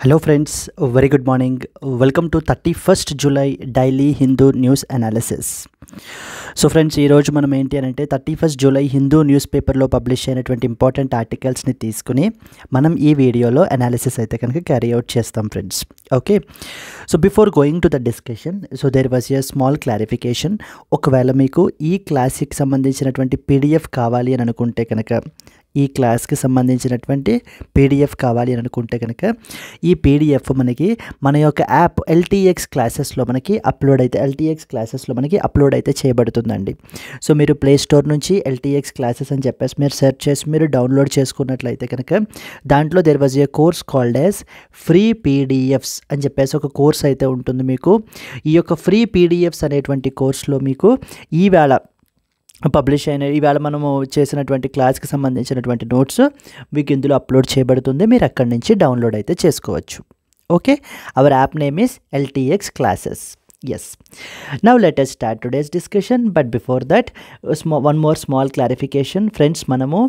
Hello friends, very good morning. Welcome to 31st July Daily Hindu News Analysis. So friends, ఈరోజు మనం ఏంటి అని అంటే 31st జూలై హిందూ న్యూస్ పేపర్లో publish అయినటువంటి ఇంపార్టెంట్ ఆర్టికల్స్ని తీసుకుని మనం ఈ వీడియోలో అనాలిసిస్ అయితే కనుక క్యారీ అవుట్ చేస్తాం friends. Okay, so before going to the discussion, so there was a small clarification. ఒకవేళ మీకు ఈ క్లాస్కి సంబంధించినటువంటి పీడిఎఫ్ కావాలి అని అనుకుంటే కనుక, ఈ క్లాస్కి సంబంధించినటువంటి పీడిఎఫ్ కావాలి అని అనుకుంటే కనుక ఈ పీడిఎఫ్ మనకి మన యొక్క యాప్ ఎల్టీఎక్స్ క్లాసెస్లో మనకి అప్లోడ్ అయితే చేయబడుతుందండి. సో మీరు ప్లే స్టోర్ నుంచి ఎల్టీఎక్స్ క్లాసెస్ అని చెప్పేసి మీరు సెర్చ్ చేసి మీరు డౌన్లోడ్ చేసుకున్నట్లయితే కనుక దాంట్లో there was a course called as free PDFs అని చెప్పేసి ఒక కోర్స్ అయితే ఉంటుంది మీకు. ఈ యొక్క ఫ్రీ పీడిఎఫ్స్ అనేటువంటి కోర్స్లో మీకు ఈవేళ మనము చేసినటువంటి క్లాస్కి సంబంధించినటువంటి నోట్స్ మీకు ఇందులో అప్లోడ్ చేయబడుతుంది. మీరు అక్కడి నుంచి డౌన్లోడ్ అయితే చేసుకోవచ్చు. Okay, hour app name is LTX classes. Yes. Now let us start today's discussion. But before that, one more small clarification. Friends, మనము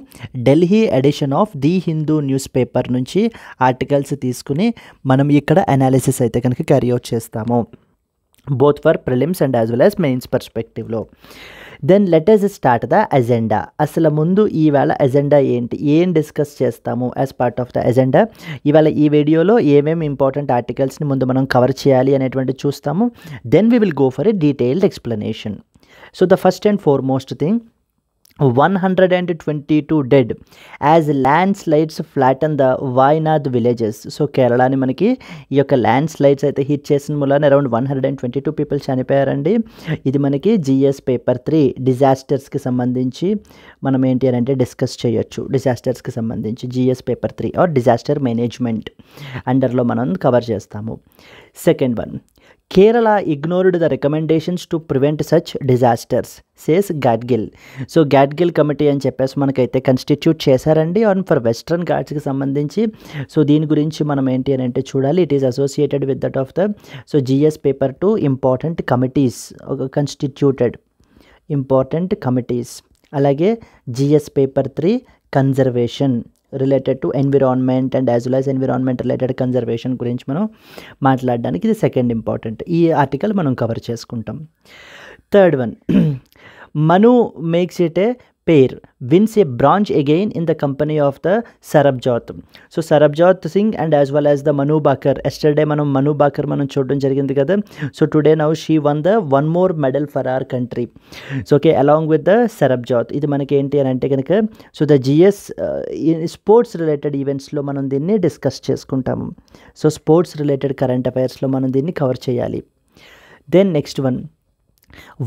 Delhi edition of the Hindu news paper నుంచి ఆర్టికల్స్ తీసుకుని మనం ఇక్కడ అనాలిసిస్ అయితే కనుక క్యారీ అవుట్ చేస్తాము, both for prelims and as well as mains perspectiveలో. Then let us start the agenda. అసలు ముందు ఈవేళ అజెండా ఏంటి, ఏం డిస్కస్ చేస్తాము as part of the agenda. ఇవాళ ఈ వీడియోలో ఏమేమి ఇంపార్టెంట్ ఆర్టికల్స్ని ముందు మనం కవర్ చేయాలి అనేటువంటి చూస్తాము. Then we will go for a detailed explanation. So the first and foremost thing, 122 dead as landslides flatten the Wayanad villages. సో కేరళని మనకి ఈ యొక్క ల్యాండ్ స్లైడ్స్ అయితే హిట్ చేసిన మూలాన అరౌండ్ 122 పీపుల్ చనిపోయారండి. ఇది మనకి జిఎస్ పేపర్ 3 డిజాస్టర్స్కి సంబంధించి మనం ఏంటి అని అంటే డిస్కస్ చేయొచ్చు. డిజాస్టర్స్కి సంబంధించి GS paper 3 or disaster management అండర్లో మనం కవర్ చేస్తాము. Second one, Kerala ignored the recommendations to prevent such disasters, says Gadgil. So Gadgil committee అని చెప్పేసి మనకైతే కన్స్టిట్యూట్ చేశారండి ఆన్ ఫర్ వెస్ట్రన్ ఘాట్స్కి సంబంధించి. సో దీని గురించి మనం ఏంటి అని అంటే చూడాలి. It is associated with that of the GS paper 2 important committees constituted important committees. అలాగే GS paper 3 conservation related to environment and as well as environment related conservation గురించి మనం మాట్లాడడానికి ఇది సెకండ్ ఇంపార్టెంట్. ఈ ఆర్టికల్ మనం కవర్ చేసుకుంటాం. Third one, Manu makes it a pair wins a bronze again in the company of the Sarabjot. So Sarabjot Singh and as well as the Manu Bhaker. Yesterday మనం మను బాకర్ మనం చూడడం జరిగింది కదా. So today now she won the one more medal for our country. So okay, along with the Sarabjot. ఇది మనకి ఏంటి అని అంటే కనుక so the GS sports related ఈవెంట్స్లో మనం దీన్ని డిస్కస్ చేసుకుంటాము. సో స్పోర్ట్స్ రిలేటెడ్ కరెంట్ అఫైర్స్లో మనం దీన్ని కవర్ చేయాలి. Then next one,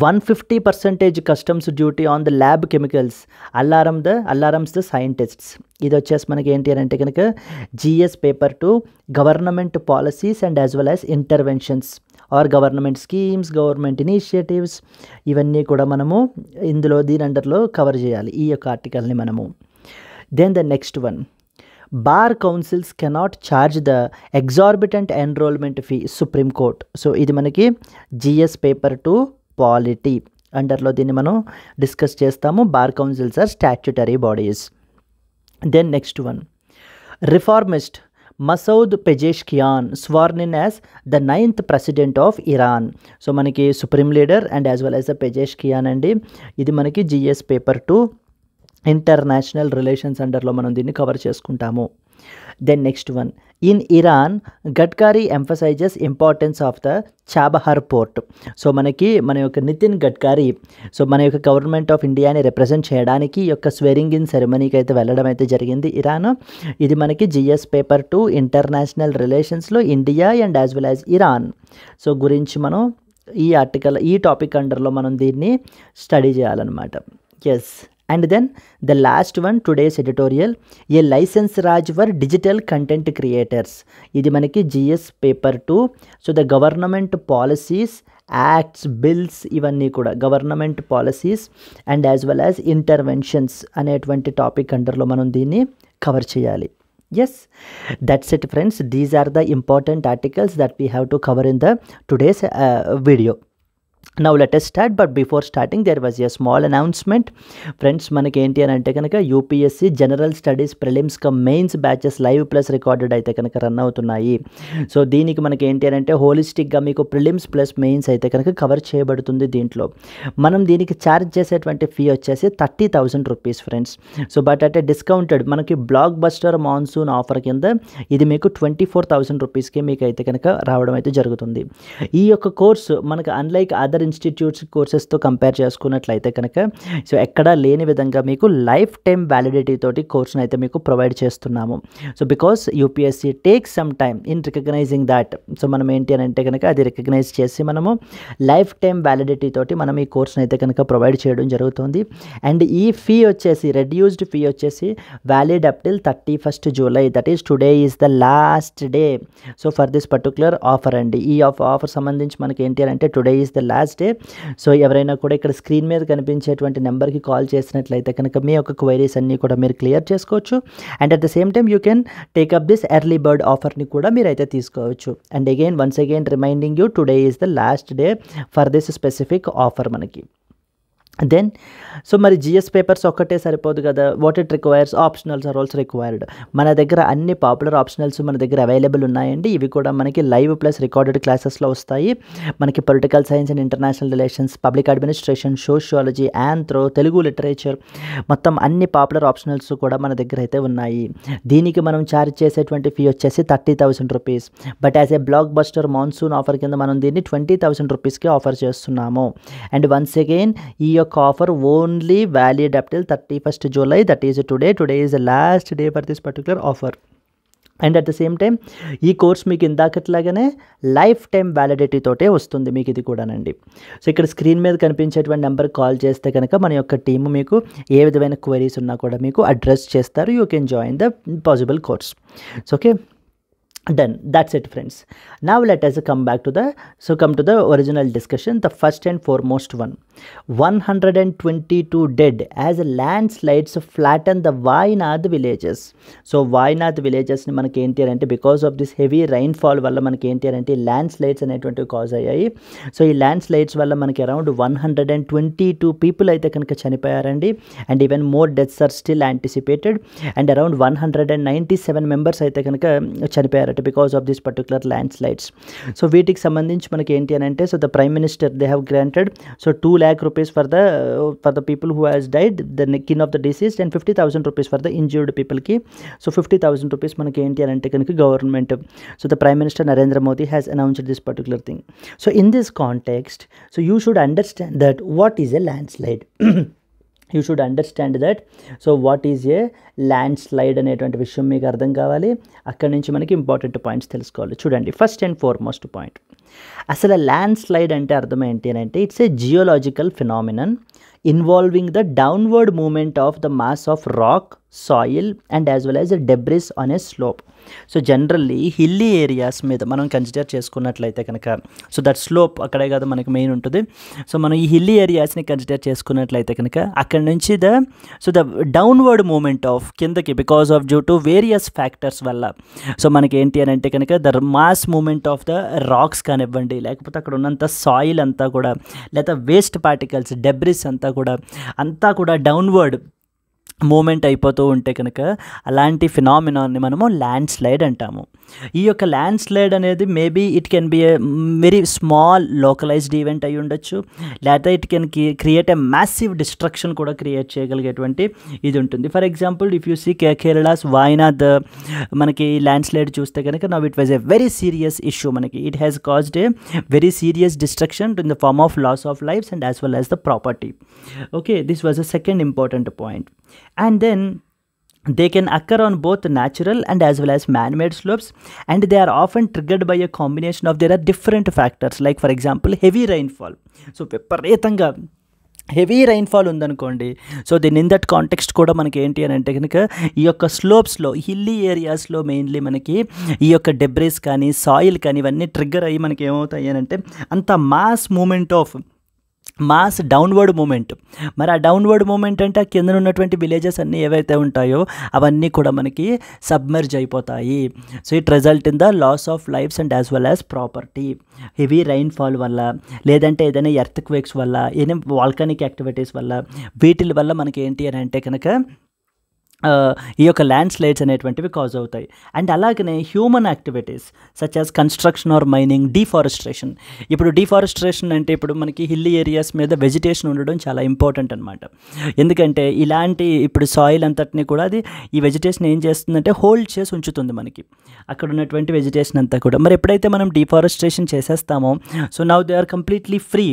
150% customs duty on the lab chemicals alarms the scientists. ఇది వచ్చేసి మనకి ఏంటి అని అంటే కనుక GS paper 2 government policies and as well as interventions or government schemes, government initiatives, ఇవన్నీ కూడా మనము ఇందులో దీని అండర్లో కవర్ చేయాలి ఈ యొక్క ఆర్టికల్ని మనము. Then the next one, bar councils cannot charge the exorbitant enrolment fee, supreme court. So ఇది మనకి జిఎస్ పేపర్ 2 పాలిటీ అండర్లో దీన్ని మనం డిస్కస్ చేస్తాము. Bar councils are statutory bodies. Then next one, reformist Masoud Pezeshkian sworn in as the 9th president of Iran. So మనకి supreme leader and as well as the Pezeshkian అండి. ఇది మనకి GS paper 2 international relations అండర్లో మనం దీన్ని cover చేసుకుంటాము. Then next one, in Iran Gadkari emphasizes importance of the Chabahar port. So మనకి మన యొక్క నితిన్ గడ్కరీ సో మన యొక్క గవర్నమెంట్ ఆఫ్ ఇండియాని రిప్రజెంట్ చేయడానికి ఈ యొక్క స్వేరింగ్ ఇన్ సెరమనీకి అయితే వెళ్ళడం అయితే జరిగింది ఇరాన్. ఇది మనకి జిఎస్ పేపర్ 2 ఇంటర్నేషనల్ రిలేషన్స్లో India and as well as Iran so గురించి మనం ఈ ఆర్టికల్ ఈ టాపిక్ అండర్లో మనం దీన్ని స్టడీ చేయాలన్నమాట. Yes. And then the last one, today's editorial, a license raj for digital content creators. ఇది మనకి GS paper 2. So the government policies, acts, bills, ఇవన్నీ కూడా government policies and as well as interventions అనేటువంటి topic అండర్లో మనం దీన్ని cover చేయాలి. Yes, that's it friends. These are the important articles that we have to cover in the today's video. Now let us start, but before starting there was a small announcement. Friends మనకి ఏంటి అని అంటే కనుక UPSC general studies prelims mains batches live plus recorded అయితే కనుక run అవుతున్నాయి. So దీనికి మనకి ఏంటి అని అంటే హోలిస్టిక్గా మీకు ప్రిలిమ్స్ ప్లస్ మెయిన్స్ అయితే కనుక కవర్ చేయబడుతుంది. దీంట్లో మనం దీనికి ఛార్జ్ చేసేటువంటి ఫీ వచ్చేసి 30,000 రూపీస్ ఫ్రెండ్స్. సో బట్ అంటే డిస్కౌంటెడ్ మనకి బ్లాక్ బస్టర్ మాన్సూన్ ఆఫర్ కింద ఇది మీకు 24,000 రూపీస్కి మీకు అయితే కనుక రావడం అయితే జరుగుతుంది. ఈ యొక్క కోర్సు మనకు అన్లైక్ అదర్ ఇన్స్టిట్యూట్స్ కోర్సెస్తో కంపేర్ చేసుకున్నట్లయితే కనుక సో ఎక్కడా లేని విధంగా మీకు లైఫ్ టైం వ్యాలిడిటీ తోటి కోర్సును అయితే మీకు ప్రొవైడ్ చేస్తున్నాము. So because UPSC takes some time in recognising that. So మనం ఏంటి అని అంటే కనుక అది రికగ్నైజ్ చేసి మనము లైఫ్ టైం వ్యాలిడిటీ తోటి మనం ఈ కోర్సును అయితే కనుక ప్రొవైడ్ చేయడం జరుగుతుంది. అండ్ ఈ ఫీ వచ్చేసి రెడ్యూస్డ్ ఫీ వచ్చేసి valid up till 31st July, that is today is the last day. So for this particular offer అండి. ఈ ఆఫర్ సంబంధించి మనకి ఏంటి అని అంటే today is the last day. So ఎవరైనా కూడా ఇక్కడ స్క్రీన్ మీద కనిపించేటువంటి నెంబర్కి కాల్ చేసినట్లయితే కనుక మీ యొక్క క్వైరీస్ అన్నీ కూడా మీరు క్లియర్ చేసుకోవచ్చు. And at the same time you can take up this early bird ఆఫర్ని కూడా మీరు అయితే తీసుకోవచ్చు. And once again reminding you today is the last day for this specific offer మనకి. దెన్ సో మరి జిఎస్ పేపర్స్ ఒక్కటే సరిపోదు కదా, what it requires optionals are also required. మన దగ్గర అన్ని పాపులర్ ఆప్షనల్స్ మన దగ్గర అవైలబుల్ ఉన్నాయండి. ఇవి కూడా మనకి లైవ్ ప్లస్ రికార్డెడ్ క్లాసెస్లో వస్తాయి. మనకి political science and international relations, public administration, sociology, anthro, Telugu literature, మొత్తం అన్ని పాపులర్ ఆప్షనల్స్ కూడా మన దగ్గర అయితే ఉన్నాయి. దీనికి మనం ఛార్జ్ చేసేటువంటి ఫీ వచ్చేసి 30,000 rupees. But as a block buster monsoon offer కింద మనం దీన్ని 20,000 రూపీస్కి ఆఫర్ చేస్తున్నాము. అండ్ వన్స్ అగైన్ ఈ offer only valid up till 31st July, that is today is the last day for this particular offer. And at the same time ఈ course మీకు ఇందాకట్లాగానే life time validity తోటే వస్తుంది మీకు ఇది కూడానండి. So ఇక్కడ screen మీద కనిపించేటువంటి నెంబర్కి కాల్ చేస్తే కనుక మన యొక్క టీము మీకు ఏ విధమైన క్వైరీస్ ఉన్నా కూడా మీకు అడ్రస్ చేస్తారు. You can join the possible course. So okay, done. That's it friends. Now let us come to the original discussion. The first and foremost one, 122 dead as landslides flatten the Wayanad villages. So Wayanad villages ni manaki enti ante because of this heavy rainfall valla manaki enti ante landslides అనేటువంటి cause అయ్యాయి. So ఈ landslides వల్ల మనకి around 122 people అయితే కనుక చనిపోయారండి. And even more deaths are still anticipated. And around 197 members అయితే కనుక చనిపోయారు because of this particular landslides. So వీటికి సంబంధించి మనకి ఏంటి అని అంటే so the prime minister they have granted so 2 lakh rupees for the people who has died, the kin of the deceased, and 50,000 rupees for the injured people ki. So 50,000 rupees మనకి ఏంటి అని అంటే కనుక government, so the prime minister Narendra Modi has announced this particular thing. So in this context, so you should understand that what is a landslide. You should understand that. So what is a land slide అనేటువంటి విషయం మీకు అర్థం కావాలి. అక్కడి నుంచి మనకి important points తెలుసుకోవాలి. చూడండి, ఫస్ట్ అండ్ ఫార్మోస్ట్ పాయింట్, అసలు ల్యాండ్ స్లైడ్ అంటే అర్థం ఏంటి అని అంటే it's a geological phenomenon involving the downward movement of the mass of rock, soil and as well as a debris on a slope. So generally hilly areas మీద మనం consider చేసుకున్నట్లయితే కనుక సో దట్ స్లోప్ అక్కడే కదా మనకి main ఉంటుంది. So మనం ఈ హిల్లీ ఏరియాస్ని కన్సిడర్ చేసుకున్నట్లయితే కనుక అక్కడ నుంచి ద డౌన్వర్డ్ మూమెంట్ ఆఫ్ కిందకి because of due to various factors వల్ల సో మనకి ఏంటి అని అంటే కనుక the mass movement of the rocks కానివ్వండి, లేకపోతే అక్కడ ఉన్నంత సాయిల్ అంతా కూడా, లేదా వేస్ట్ పార్టికల్స్ డెబ్రిస్ అంతా కూడా డౌన్వర్డ్ మూమెంట్ అయిపోతూ ఉంటే కనుక అలాంటి ఫినామినాన్ని మనము ల్యాండ్ స్లైడ్ అంటాము. ఈ యొక్క ల్యాండ్ స్లైడ్ అనేది maybe it can be a very small localised event అయి ఉండొచ్చు, లేదా it can create a massive destruction కూడా క్రియేట్ చేయగలిగేటువంటి ఇది ఉంటుంది. For example if you see Kerala's Wayanad మనకి ల్యాండ్ స్లైడ్ చూస్తే కనుక now it was a very serious issue. మనకి it has caused a very serious destruction in the form of loss of lifes and as well as the property. Okay, this was a second important point. And then they can occur on both natural and as well as man-made slopes, and they are often triggered by a combination of there are different factors like for example heavy rainfall. So విపరీతంగా heavy rainfall ఉందనుకోండి, so దీని in that context కూడా మనకి ఏంటి అని అంటే కనుక ఈ యొక్క స్లోప్స్లో హిల్లీ ఏరియాస్లో మెయిన్లీ మనకి ఈ యొక్క డెబ్రిస్ కానీ సాయిల్ కానీ ఇవన్నీ ట్రిగ్గర్ అయ్యి మనకి ఏమవుతాయి అని అంటే అంత mass movement of mass downward movement. మరి ఆ డౌన్వర్డ్ మూమెంట్ అంటే ఆ కింద ఉన్నటువంటి విలేజెస్ అన్నీ ఏవైతే ఉంటాయో అవన్నీ కూడా మనకి సబ్మెర్జ్ అయిపోతాయి. So it result in the loss of lifes and as well as property. Heavy rainfall వల్ల, లేదంటే ఏదైనా ఎర్త్క్వేక్స్ వల్ల, ఏదైనా వాల్కానిక్ యాక్టివిటీస్ వల్ల, వీటి వల్ల మనకి ఏంటి అని అంటే కనుక ఈ యొక్క ల్యాండ్ స్లైడ్స్ అనేటువంటివి కాజ్ అవుతాయి. అండ్ అలాగనే human activities such as construction or mining, deforestation. ఇప్పుడు డిఫారెస్ట్రేషన్ అంటే ఇప్పుడు మనకి హిల్లీ ఏరియాస్ మీద వెజిటేషన్ ఉండడం చాలా ఇంపార్టెంట్ అనమాట. ఎందుకంటే ఇలాంటి ఇప్పుడు సాయిల్ అంతటిని కూడా అది ఈ వెజిటేషన్ ఏం చేస్తుందంటే హోల్డ్ చేసి ఉంచుతుంది మనకి అక్కడ ఉన్నటువంటి వెజిటేషన్ అంతా కూడా. మరి ఎప్పుడైతే మనం డిఫారెస్ట్రేషన్ చేసేస్తామో so now they are completely free.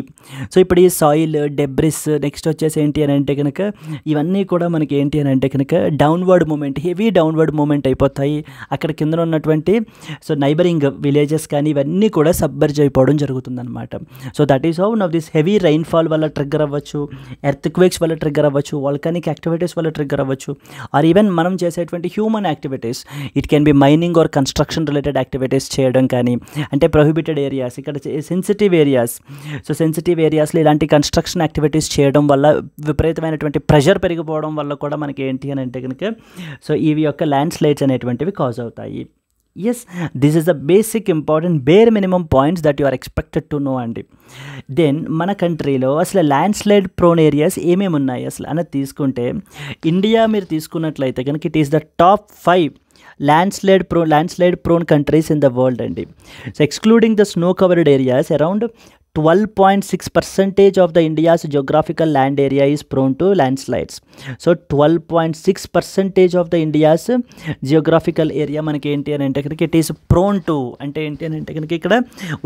So ఇప్పుడు ఈ సాయిల్ డెబ్రిస్ నెక్స్ట్ వచ్చేసి ఏంటి అని అంటే కనుక ఇవన్నీ కూడా మనకి ఏంటి అని అంటే కనుక downward movement, heavy downward movement అయిపోతాయి. అక్కడ కింద ఉన్నటువంటి సో నైబరింగ్ విలేజెస్ కానీ ఇవన్నీ కూడా సబ్మర్జ్ అయిపోవడం జరుగుతుందన్నమాట. So that is how now this heavy rainfall వల్ల ట్రిగ్గర్ అవ్వచ్చు, ఎర్త్క్వేక్స్ వల్ల ట్రిగ్గర్ అవ్వచ్చు, వాల్కానిక్ యాక్టివిటీస్ వల్ల ట్రిగ్గర్ అవ్వచ్చు, ఆర్ ఈవెన్ మనం చేసేటువంటి human activities. It can be mining or construction related activities చేయడం కానీ, అంటే ప్రొహిబిటెడ్ ఏరియాస్, ఇక్కడ సెన్సిటివ్ ఏరియాస్. సో సెన్సిటివ్ ఏరియాస్లో ఇలాంటి కన్స్ట్రక్షన్ యాక్టివిటీస్ చేయడం వల్ల విపరీతమైనటువంటి ప్రెషర్ పెరిగిపోవడం వల్ల కూడా మనకి ఏంటి అని అంటే కనుక సో ఇవి యొక్క ల్యాండ్ స్లైడ్స్ అనేటువంటివి కాజ్ అవుతాయి. Yes, this is the basic important bare minimum points that you are expected to know అండి. దెన్ మన కంట్రీలో అసలు ల్యాండ్ స్లైడ్ ప్రోన్ ఏరియాస్ ఏమేమి ఉన్నాయి అసలు అన్నది తీసుకుంటే, ఇండియా మీరు తీసుకున్నట్లయితే కనుక it is the top 5 landslide prone countries in the world అండి. So excluding the snow covered areas, around 12.6% of the India's geographical land area is prone to landslides. So 12.6% of the India's geographical area మనకి ఏంటి అని అంటే కనుక it is prone to, అంటే ఏంటి అని అంటే కనుక ఇక్కడ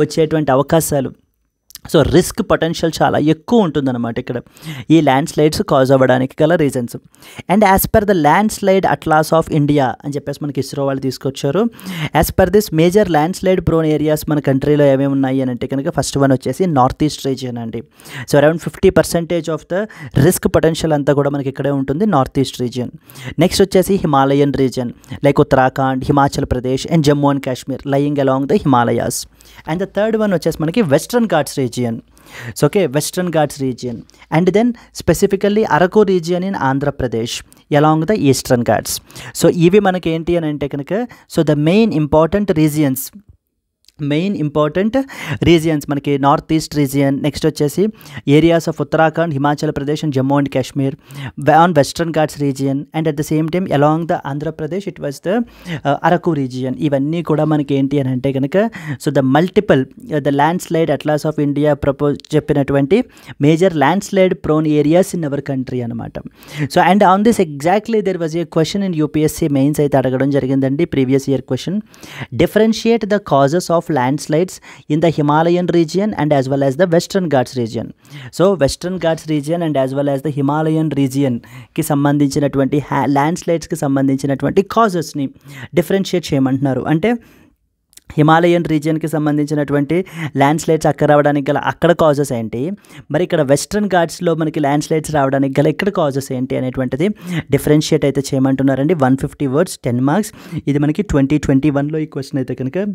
వచ్చేటువంటి అవకాశాలు, సో రిస్క్ పొటెన్షియల్ చాలా ఎక్కువ ఉంటుందన్నమాట ఇక్కడ ఈ ల్యాండ్ స్లైడ్స్ కాజ్ అవ్వడానికి గల reasons. And as per the landslide atlas of India అని చెప్పేసి మనకి ఇస్రో వాళ్ళు తీసుకొచ్చారు. As per this major landslide prone areas మన కంట్రీలో ఏమేమి ఉన్నాయి అని అంటే కనుక ఫస్ట్ వన్ వచ్చేసి నార్త్ ఈస్ట్ రీజియన్ అండి. So around 50% of the risk potential అంతా కూడా మనకి ఇక్కడే ఉంటుంది, నార్త్ ఈస్ట్ రీజియన్. నెక్స్ట్ వచ్చేసి Himalayan region like Uttarakhand, Himachal Pradesh and Jammu and Kashmir lying along the Himalayas. And the third one వచ్చేసి మనకి Western Ghats region. So okay, Western Ghats region, and then specifically Araku region in Andhra Pradesh along the Eastern Ghats. So ఇవి మనకి ఏంటి అని అంటే కనుక so the main important regions మనకి north east region, next వచ్చేసి areas of Uttarakhand, Himachal Pradesh and Jammu and Kashmir on western Ghats region, and at the same time along the Andhra Pradesh it was the Araku region. ఇవన్నీ కూడా మనకి ఏంటి అని అంటే కనుక so the multiple the landslide atlas of India చెప్పినటువంటి major landslide prone areas in our country అనమాట. So and on this exactly there was a question in UPSC mains అయితే అడగడం జరిగిందండి, previous year question. Differentiate the causes of landslides in the Himalayan region and as well as the Western Ghats region. So Western Ghats region and as well as the Himalayan region కి సంబంధించినటువంటి landslides కి సంబంధించినటువంటి causes ని differentiate చేయమంటున్నారు. అంటే Himalayan రీజియన్కి సంబంధించినటువంటి land slides అక్కడ రావడానికి గల అక్కడ కాజెస్ ఏంటి, మరి ఇక్కడ వెస్ట్రన్ ఘాట్స్లో మనకి ల్యాండ్ స్లైడ్స్ రావడానికి గల ఇక్కడ కాజెస్ ఏంటి అనేటువంటిది డిఫరెన్షియేట్ అయితే చేయమంటున్నారండి. 150 words 10 marks. ఇది మనకి 2021లో ఈ క్వశ్చన్ అయితే కనుక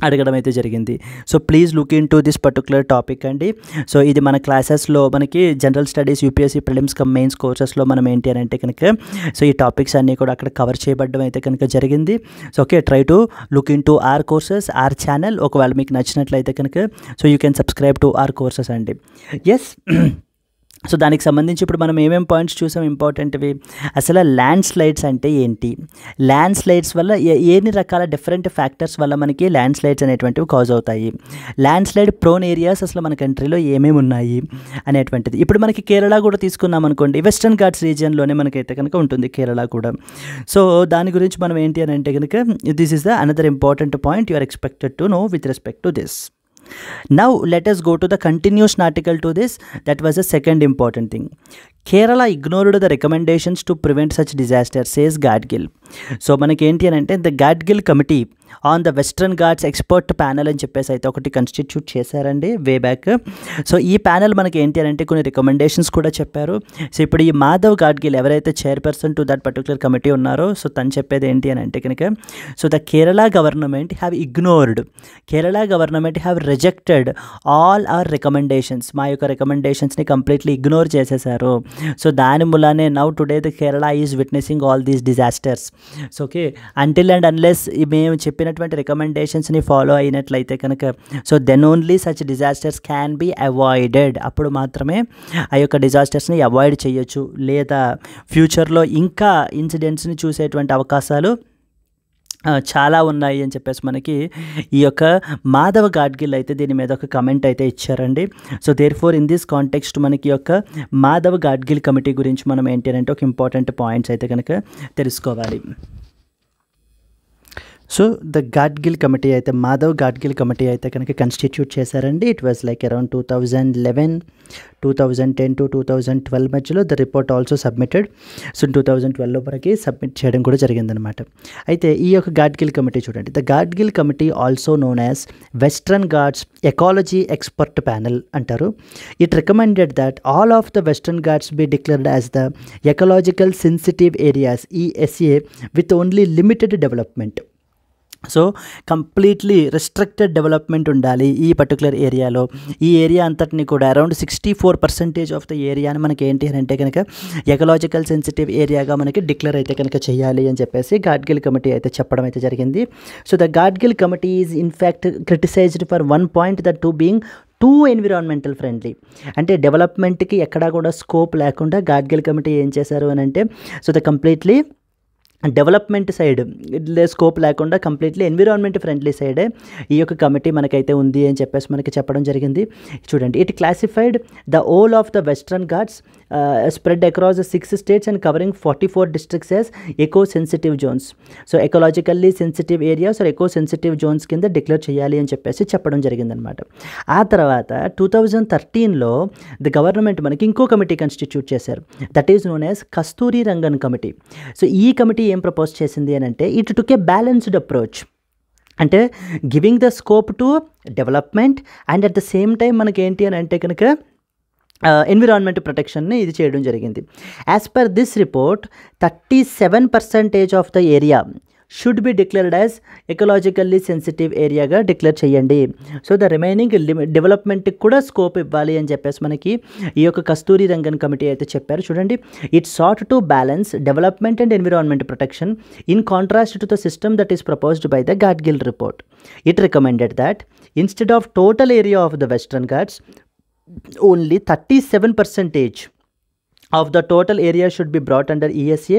అడగడం అయితే జరిగింది. So please look in to this particular topic అండి. సో ఇది మన క్లాసెస్లో మనకి general studies UPSC prelims cum mains కోర్సెస్లో మనం ఏంటి అని అంటే కనుక సో ఈ టాపిక్స్ అన్నీ కూడా అక్కడ కవర్ చేయబడడం అయితే కనుక జరిగింది. So okay, try to look in to our courses, or channel. ఒకవేళ మీకు నచ్చినట్లయితే కనుక so you can subscribe to our courses అండి. ఎస్, సో దానికి సంబంధించి ఇప్పుడు మనం ఏమేమి పాయింట్స్ చూసాం ఇంపార్టెంట్వి. అసలు ల్యాండ్ స్లైడ్స్ అంటే ఏంటి, ల్యాండ్ స్లైడ్స్ వల్ల ఎన్ని రకాల డిఫరెంట్ ఫ్యాక్టర్స్ వల్ల మనకి ల్యాండ్ స్లైడ్స్ అనేటువంటివి కాజ్ అవుతాయి, ల్యాండ్ స్లైడ్ ప్రోన్ ఏరియాస్ అసలు మన కంట్రీలో ఏమేమి ఉన్నాయి అనేటువంటిది. ఇప్పుడు మనకి కేరళ కూడా తీసుకున్నాం అనుకోండి, వెస్ట్రన్ ఘాట్స్ రీజియన్లోనే మనకైతే కనుక ఉంటుంది కేరళ కూడా. సో దాని గురించి మనం ఏంటి అని అంటే కనుక this is the another important point you are expected to know with respect to this. Now let us go to the continuation article to this. That was the second important thing. Kerala ignored the recommendations to prevent such disasters, says Gadgil. So మనకి ఏంటి అని అంటే the Gadgil committee on the Western Ghats expert panel అని చెప్పేసి అయితే ఒకటి constitute చేశారండి way back. So ఈ ప్యానెల్ మనకి ఏంటి అని అంటే కొన్ని రికమెండేషన్స్ కూడా చెప్పారు. సో ఇప్పుడు ఈ మాధవ్ గాడ్గిల్ ఎవరైతే chairperson to that particular committee ఉన్నారో సో తను చెప్పేది ఏంటి అని అంటే కనుక so the Kerala government have ignored, Kerala government have rejected all our recommendations, మా యొక్క రికమెండేషన్స్ని కంప్లీట్లీ ఇగ్నోర్ చేసేసారు. సో దాని మూలానే now today the Kerala is witnessing all these disasters. So okay, until and unless మేము చెప్పినటువంటి రికమెండేషన్స్ని ఫాలో అయినట్లయితే కనుక so then only such disasters can be avoided, అప్పుడు మాత్రమే ఆ యొక్క డిజాస్టర్స్ని అవాయిడ్ చేయొచ్చు, లేదా ఫ్యూచర్లో ఇంకా ఇన్సిడెంట్స్ని చూసేటువంటి అవకాశాలు చాలా ఉన్నాయి అని చెప్పేసి మనకి ఈ యొక్క మాధవ్ గాడ్గిల్ అయితే దీని మీద ఒక కమెంట్ అయితే ఇచ్చారండి. So therefore in this context మనకి యొక్క మాధవ్ గాడ్గిల్ కమిటీ గురించి మనం ఏంటి అంటే ఒక ఇంపార్టెంట్ పాయింట్స్ అయితే కనుక తెలుసుకోవాలి. సో ద గాడ్గిల్ కమిటీ అయితే మాధవ్ గాడ్గిల్ కమిటీ అయితే కనుక కన్స్టిట్యూట్ చేశారండి. It was like around 2011, 2010 to 2012 మధ్యలో the report also submitted. So 2012 వరకు సబ్మిట్ చేయడం కూడా జరిగిందనమాట. అయితే ఈ యొక్క గాడ్గిల్ కమిటీ చూడండి, the Gadgil committee also known as Western Ghats ecology expert panel అంటారు. It recommended that all of the Western Ghats be declared as the ecological sensitive areas ESA with only limited development. So completely restricted development ఉండాలి ఈ particular ఏరియాలో. ఈ area అంతటిని కూడా around 64% of the ఏరియాని మనకి ఏంటి అని అంటే కనుక ఎకలాజికల్ సెన్సిటివ్ ఏరియాగా మనకి డిక్లేర్ అయితే కనుక చేయాలి అని చెప్పేసి గాడ్గిల్ కమిటీ అయితే చెప్పడం అయితే జరిగింది. So the Gadgil committee is in fact criticised for one point that to being too environmental friendly. అంటే డెవలప్మెంట్కి ఎక్కడా కూడా స్కోప్ లేకుండా గాడ్గిల్ కమిటీ ఏం చేశారు అని అంటే so the completely development side scope లేకుండా కంప్లీట్లీ ఎన్విరాన్మెంట్ ఫ్రెండ్లీ సైడే ఈ యొక్క కమిటీ మనకైతే ఉంది అని చెప్పేసి మనకి చెప్పడం జరిగింది. చూడండి, it classified the whole of the Western Ghats spread across 6 states and covering 44 districts as eco sensitive zones. So ecologically sensitive areas or eco sensitive zones కింద డిక్లేర్ చేయాలి అని చెప్పేసి చెప్పడం జరిగిందనమాట. ఆ తర్వాత 2013లో ద గవర్నమెంట్ మనకి ఇంకో కమిటీ కన్స్టిట్యూట్ చేశారు, that is known as Kasturi Rangan committee. So ఈ కమిటీ ఏం ప్రపోజ్ చేసింది అని అంటే it took a balanced approach, అంటే giving the scope to development and at the same time మనకి ఏంటి అని అంటే కనుక ఎన్విరాన్మెంట్ ప్రొటెక్షన్ని ఇది చేయడం జరిగింది. As per this report 37% of the area should be declared as ecologically sensitive ఏరియాగా డిక్లేర్ చేయండి. సో ద రిమైనింగ్ డెవలప్మెంట్కి కూడా స్కోప్ ఇవ్వాలి అని చెప్పేసి మనకి ఈ యొక్క కస్తూరి రంగన్ కమిటీ అయితే చెప్పారు. చూడండి, it sought to balance development and environment protection in contrast to the system that is proposed by the Gadgil report. It recommended that instead of total area of the Western Ghats only 37% of the total area should be brought under ESA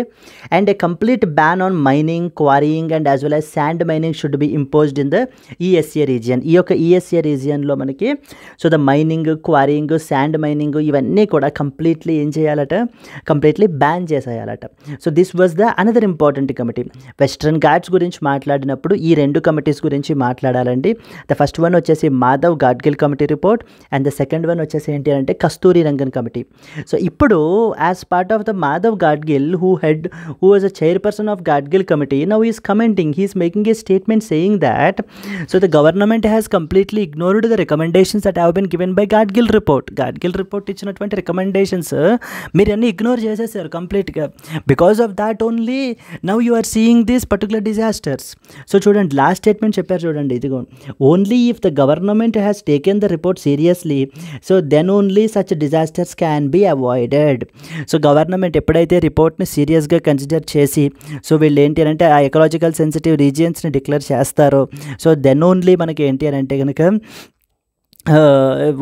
and a complete ban on mining, quarrying and as well as sand mining should be imposed in the ESA region. ఈ యొక్క ESA రీజియన్లో మనకి so the mining, quarrying, sand mining ఇవన్నీ కూడా completely ఏం చేయాలట, completely ban చేసేయాలట. So this was the another important committee. Western Ghats గురించి మాట్లాడినప్పుడు ఈ రెండు కమిటీస్ గురించి మాట్లాడాలండి. ద ఫస్ట్ వన్ వచ్చేసి Madhav Gadgil committee report and the second one వచ్చేసి ఏంటి అంటే కస్తూరి రంగన్ కమిటీ. సో ఇప్పుడు as part of the Madhav Gadgil who was a chairperson of Gadgil committee, now he is commenting, he is making a statement saying that so the government has completely ignored the recommendations that have been given by Gadgil report. Gadgil report ఇచ్చినటువంటి recommendations మీరు అన్ని ignore చేసేసారు కంప్లీట్గా. Because of that only now you are seeing these particular disasters. So చూడండి, last statement చెప్పారు చూడండి, ఇదిగో only if the government has taken the report seriously so then only such disasters can be avoided. So government ఎప్పుడైతే రిపోర్ట్ని సీరియస్గా consider చేసి so వీళ్ళు ఏంటి అంటే ఆ ఎకలాజికల్ సెన్సిటివ్ రీజియన్స్ని డిక్లేర్ చేస్తారో సో దెన్ ఓన్లీ మనకి ఏంటి అని అంటే కనుక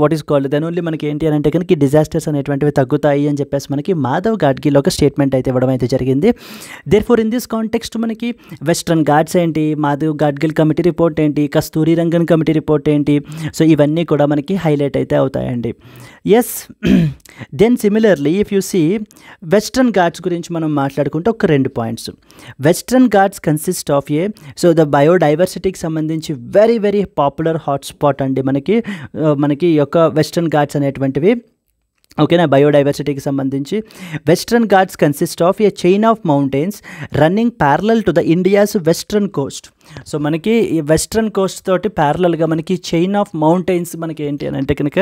what is called then only మనకి ఏంటి అని అంటే కనుక ఈ డిజాస్టర్స్ అనేటువంటివి తగ్గుతాయి అని చెప్పేసి మనకి మాధవ్ గాడ్గిల్ ఒక స్టేట్మెంట్ అయితే ఇవ్వడం అయితే జరిగింది. Therefore in this context మనకి వెస్ట్రన్ ఘాట్స్ ఏంటి, మాధవ్ గాడ్గిల్ కమిటీ రిపోర్ట్ ఏంటి, కస్తూరి రంగన్ కమిటీ రిపోర్ట్ ఏంటి, సో ఇవన్నీ కూడా మనకి హైలైట్ అయితే అవుతాయండి. Yes, then similarly if you see Western Ghats గురించి మనం మాట్లాడుకుంటే ఒక 2 points. Western Ghats consist of so the బయోడైవర్సిటీకి సంబంధించి వెరీ వెరీ పాపులర్ హాట్స్పాట్ అండి మనకి ఈ యొక్క వెస్ట్రన్ ఘాట్స్ అనేటువంటివి. ఓకేనా, బయోడైవర్సిటీకి సంబంధించి western Ghats consist of A chain of mountains running parallel to the India's western Coast. So మనకి ఈ వెస్ట్రన్ కోస్ట్ తోటి ప్యారలల్గా మనకి చైన్ ఆఫ్ మౌంటైన్స్ మనకి ఏంటి అని అంటే కనుక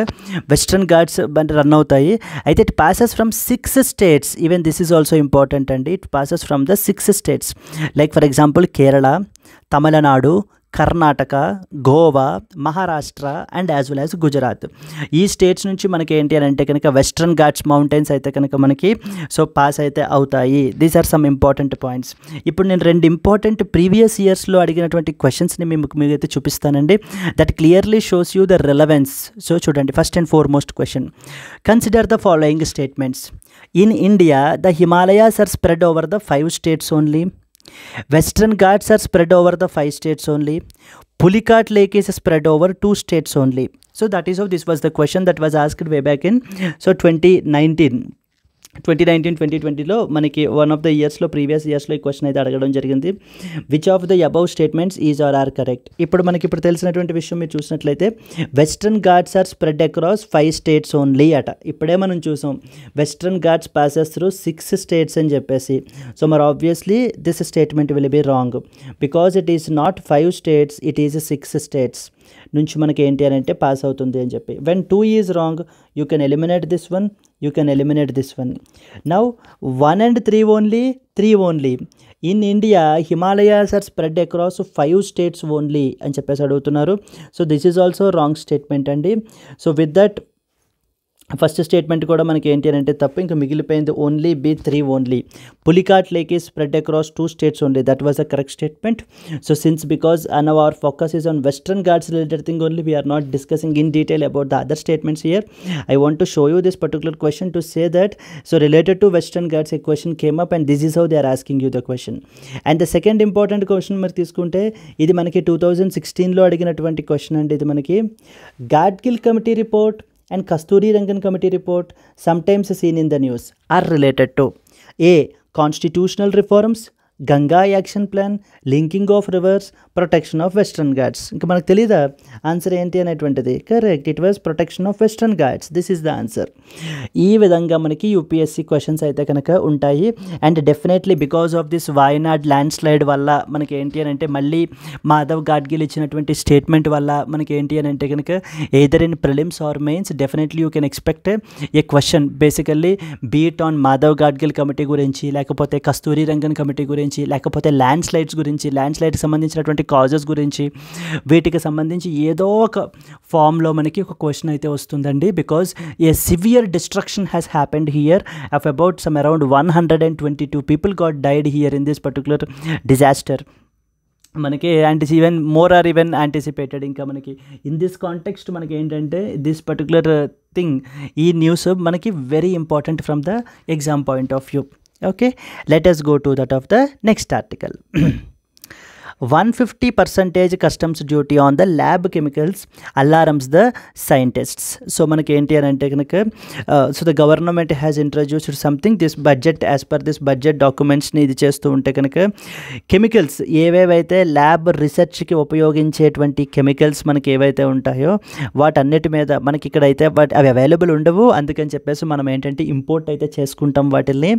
వెస్ట్రన్ ఘాట్స్ రన్ అవుతాయి. అయితే it passes from 6 states. Even this is also important అండి. It passes from the 6 states. Like for example Kerala, Tamil Nadu, Karnataka, Goa, Maharashtra and as well as Gujarat. ఈ స్టేట్స్ నుంచి మనకి ఏంటి అని అంటే కనుక వెస్ట్రన్ ఘాట్స్ మౌంటైన్స్ అయితే కనుక మనకి సో పాస్ అయితే అవుతాయి. These are some important points. ఇప్పుడు నేను 2 ఇంపార్టెంట్ ప్రీవియస్ ఇయర్స్లో అడిగినటువంటి క్వశ్చన్స్ని మీకైతే చూపిస్తానండి. That clearly shows you the relevance. So చూడండి, first and foremost question, consider the following statements. In India the Himalayas are spread over the 5 states only. Western Ghats are spread over the 5 states only. Pulicat Lake is spread over 2 states only. So that is how this was the question that was asked way back in 2019-2020లో మనకి one of the ఇయర్స్లో previous ఇయర్స్లో ఈ question అయితే అడగడం జరిగింది. Which of the above statements is are are correct. ఇప్పుడు తెలిసినటువంటి విషయం మీరు చూసినట్లయితే western ghats are spread across 5 states only అట. ఇప్పుడే మనం చూసాం western ghats passes through 6 states అని చెప్పేసి. సో మరి obviously this statement will be wrong because it is not 5 states, it is 6 states నుంచి మనకి ఏంటి అని అంటే పాస్ అవుతుంది అని చెప్పి. When 2 is wrong you can eliminate this one, you can eliminate this one. Now 1 and 3 only. In India Himalayas are spread across 5 states only అని చెప్పేసి అడుగుతున్నారు. So this is also wrong statement అండి. So with that first statement కూడా మనకి ఏంటి అని అంటే తప్పు. ఇంకా మిగిలిపోయింది only B3 only. Pulicat lake is spread across 2 states only. That was the correct statement. So since because our focus is on western Ghats related thing only, we are not discussing in detail about the other statements here. I want to show you this particular question to say that so related to western ghats a question came up and this is how they are asking you the question. And the second important question మరి తీసుకుంటే ఇది మనకి 2016లో అడిగినటువంటి question అండి. ఇది మనకి Gadgil committee report and Kasturi Rangan committee report sometimes seen in the news are related to A. Constitutional reforms, Ganga action plan, linking of reverse, protection of western Ghats. ఇంకా మనకు తెలీదా ఆన్సర్ ఏంటి అనేటువంటిది? Correct, it was protection of western Ghats. This is the answer. ఈ విధంగా మనకి UPSC questions అయితే కనుక ఉంటాయి. And definitely because of this Wayanad land slide వల్ల మనకి ఏంటి అని అంటే మళ్ళీ మాధవ్ గాడ్గిల్ ఇచ్చినటువంటి స్టేట్మెంట్ వల్ల మనకి ఏంటి అని అంటే కనుక either in prelims or mains definitely you can expect a question basically beat on Madhav Gadgil committee గురించి, లేకపోతే కస్తూరి రంగన్ కమిటీ గురించి, లేకపోతే ల్యాండ్ స్లైడ్స్ గురించి, ల్యాండ్ స్లైడ్కి సంబంధించినటువంటి కాజెస్ గురించి, వీటికి సంబంధించి ఏదో ఒక ఫామ్లో మనకి ఒక క్వశ్చన్ అయితే వస్తుందండి. Because a severe destruction has happened here of about some around 122 people got died here in this particular disaster. మనకి even more are even anticipated. ఇంకా మనకి ఇన్ దిస్ కాంటెక్స్ట్ మనకి ఏంటంటే దిస్ పర్టికులర్ థింగ్, ఈ న్యూస్ మనకి very important from the exam point of view. Okay, let us go to that of the next article. 150% customs duty on the lab chemicals alarms the scientists. So మనకి ఏంటి అని అంటే కనుక so the government has introduced something this budget, as per this budget డాక్యుమెంట్స్ని ఇది చేస్తూ ఉంటే కనుక కెమికల్స్ ఏవేవైతే ల్యాబ్ రీసెర్చ్కి ఉపయోగించేటువంటి కెమికల్స్ మనకి ఏవైతే ఉంటాయో వాటన్నిటి మీద మనకి ఇక్కడైతే అవి అవైలబుల్ ఉండవు. అందుకని చెప్పేసి మనం ఏంటంటే ఇంపోర్ట్ అయితే చేసుకుంటాం వాటిల్ని.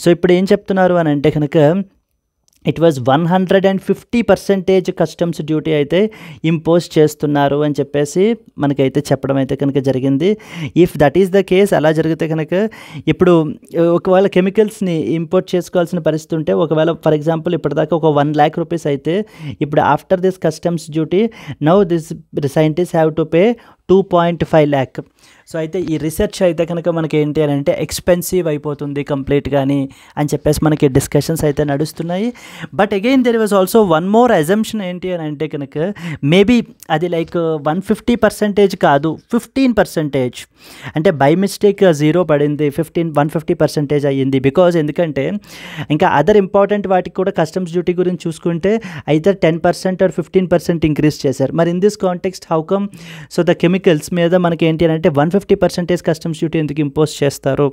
సో ఇప్పుడు ఏం చెప్తున్నారు అని అంటే కనుక ఇట్ వాజ్ 150% కస్టమ్స్ డ్యూటీ అయితే ఇంపోజ్ చేస్తున్నారు అని చెప్పేసి మనకైతే చెప్పడం అయితే కనుక జరిగింది. If that is the case, అలా జరిగితే కనుక ఇప్పుడు ఒకవేళ కెమికల్స్ని ఇంపోర్ట్ చేసుకోవాల్సిన పరిస్థితి ఉంటే, ఒకవేళ ఫర్ ఎగ్జాంపుల్ ఇప్పటిదాకా ఒక 1 lakh rupees అయితే ఇప్పుడు after this customs duty now this scientist have to pay 2.5 lakh. So అయితే ఈ రీసెర్చ్ అయితే కనుక మనకి ఏంటి అని అంటే ఎక్స్పెన్సివ్ అయిపోతుంది కంప్లీట్గాని అని చెప్పేసి మనకి డిస్కషన్స్ అయితే నడుస్తున్నాయి. But again there was also one more assumption ఏంటి అని అంటే కనుక మేబీ అది లైక్ 150% కాదు, 15%. అంటే బై మిస్టేక్ 0 పడింది, 150% అయ్యింది. బికాజ్ ఎందుకంటే ఇంకా అదర్ ఇంపార్టెంట్ వాటికి కూడా కస్టమ్స్ డ్యూటీ గురించి చూసుకుంటే అయితే 10% or 15% ఇంక్రీజ్ చేశారు. మరి in this context how come? So the chemicals మీద మనకి ఏంటి అంటే 150% కస్టమ్స్ డ్యూటీ ఎందుకు ఇంపోజ్ చేస్తారు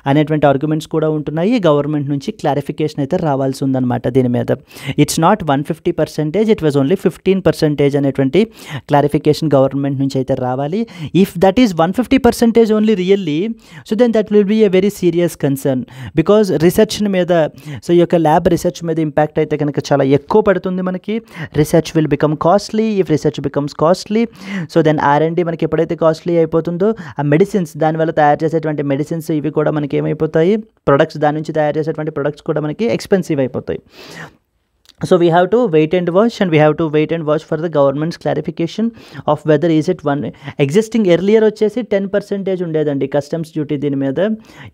అనేటువంటి ఆర్గ్యుమెంట్స్ కూడా ఉంటున్నాయి. గవర్నమెంట్ నుంచి క్లారిఫికేషన్ అయితే రావాల్సి ఉందన్నమాట దీని మీద. It's not 150%, it was only 15% అనేటువంటి క్లారిఫికేషన్ గవర్నమెంట్ నుంచి అయితే రావాలి. If that is 150% only really, so then that will be a very serious concern. Because research మీద, సో ఈ యొక్క ల్యాబ్ రీసెర్చ్ మీద ఇంపాక్ట్ అయితే కనుక చాలా ఎక్కువ పడుతుంది మనకి. Research will become costly. If research becomes costly, so then R&D మనకి ఎప్పుడైతే కాస్ట్లీ అయిపోతుందో, ఆ మెడిసిన్స్, దానివల్ల తయారు చేసేటువంటి మెడిసిన్స్ ఇవి కూడా మనకి ఏమైపోతాయి, ప్రొడక్ట్స్, దాని నుంచి తయారు చేసేటువంటి ప్రొడక్ట్స్ కూడా మనకి ఎక్స్పెన్సివ్ అయిపోతాయి. So we have to wait and watch, and we have to wait and watch for the government's clarification of whether is it one existing. earlier వచ్చేసి 10% ఉండేదండి కస్టమ్స్ డ్యూటీ దీని మీద.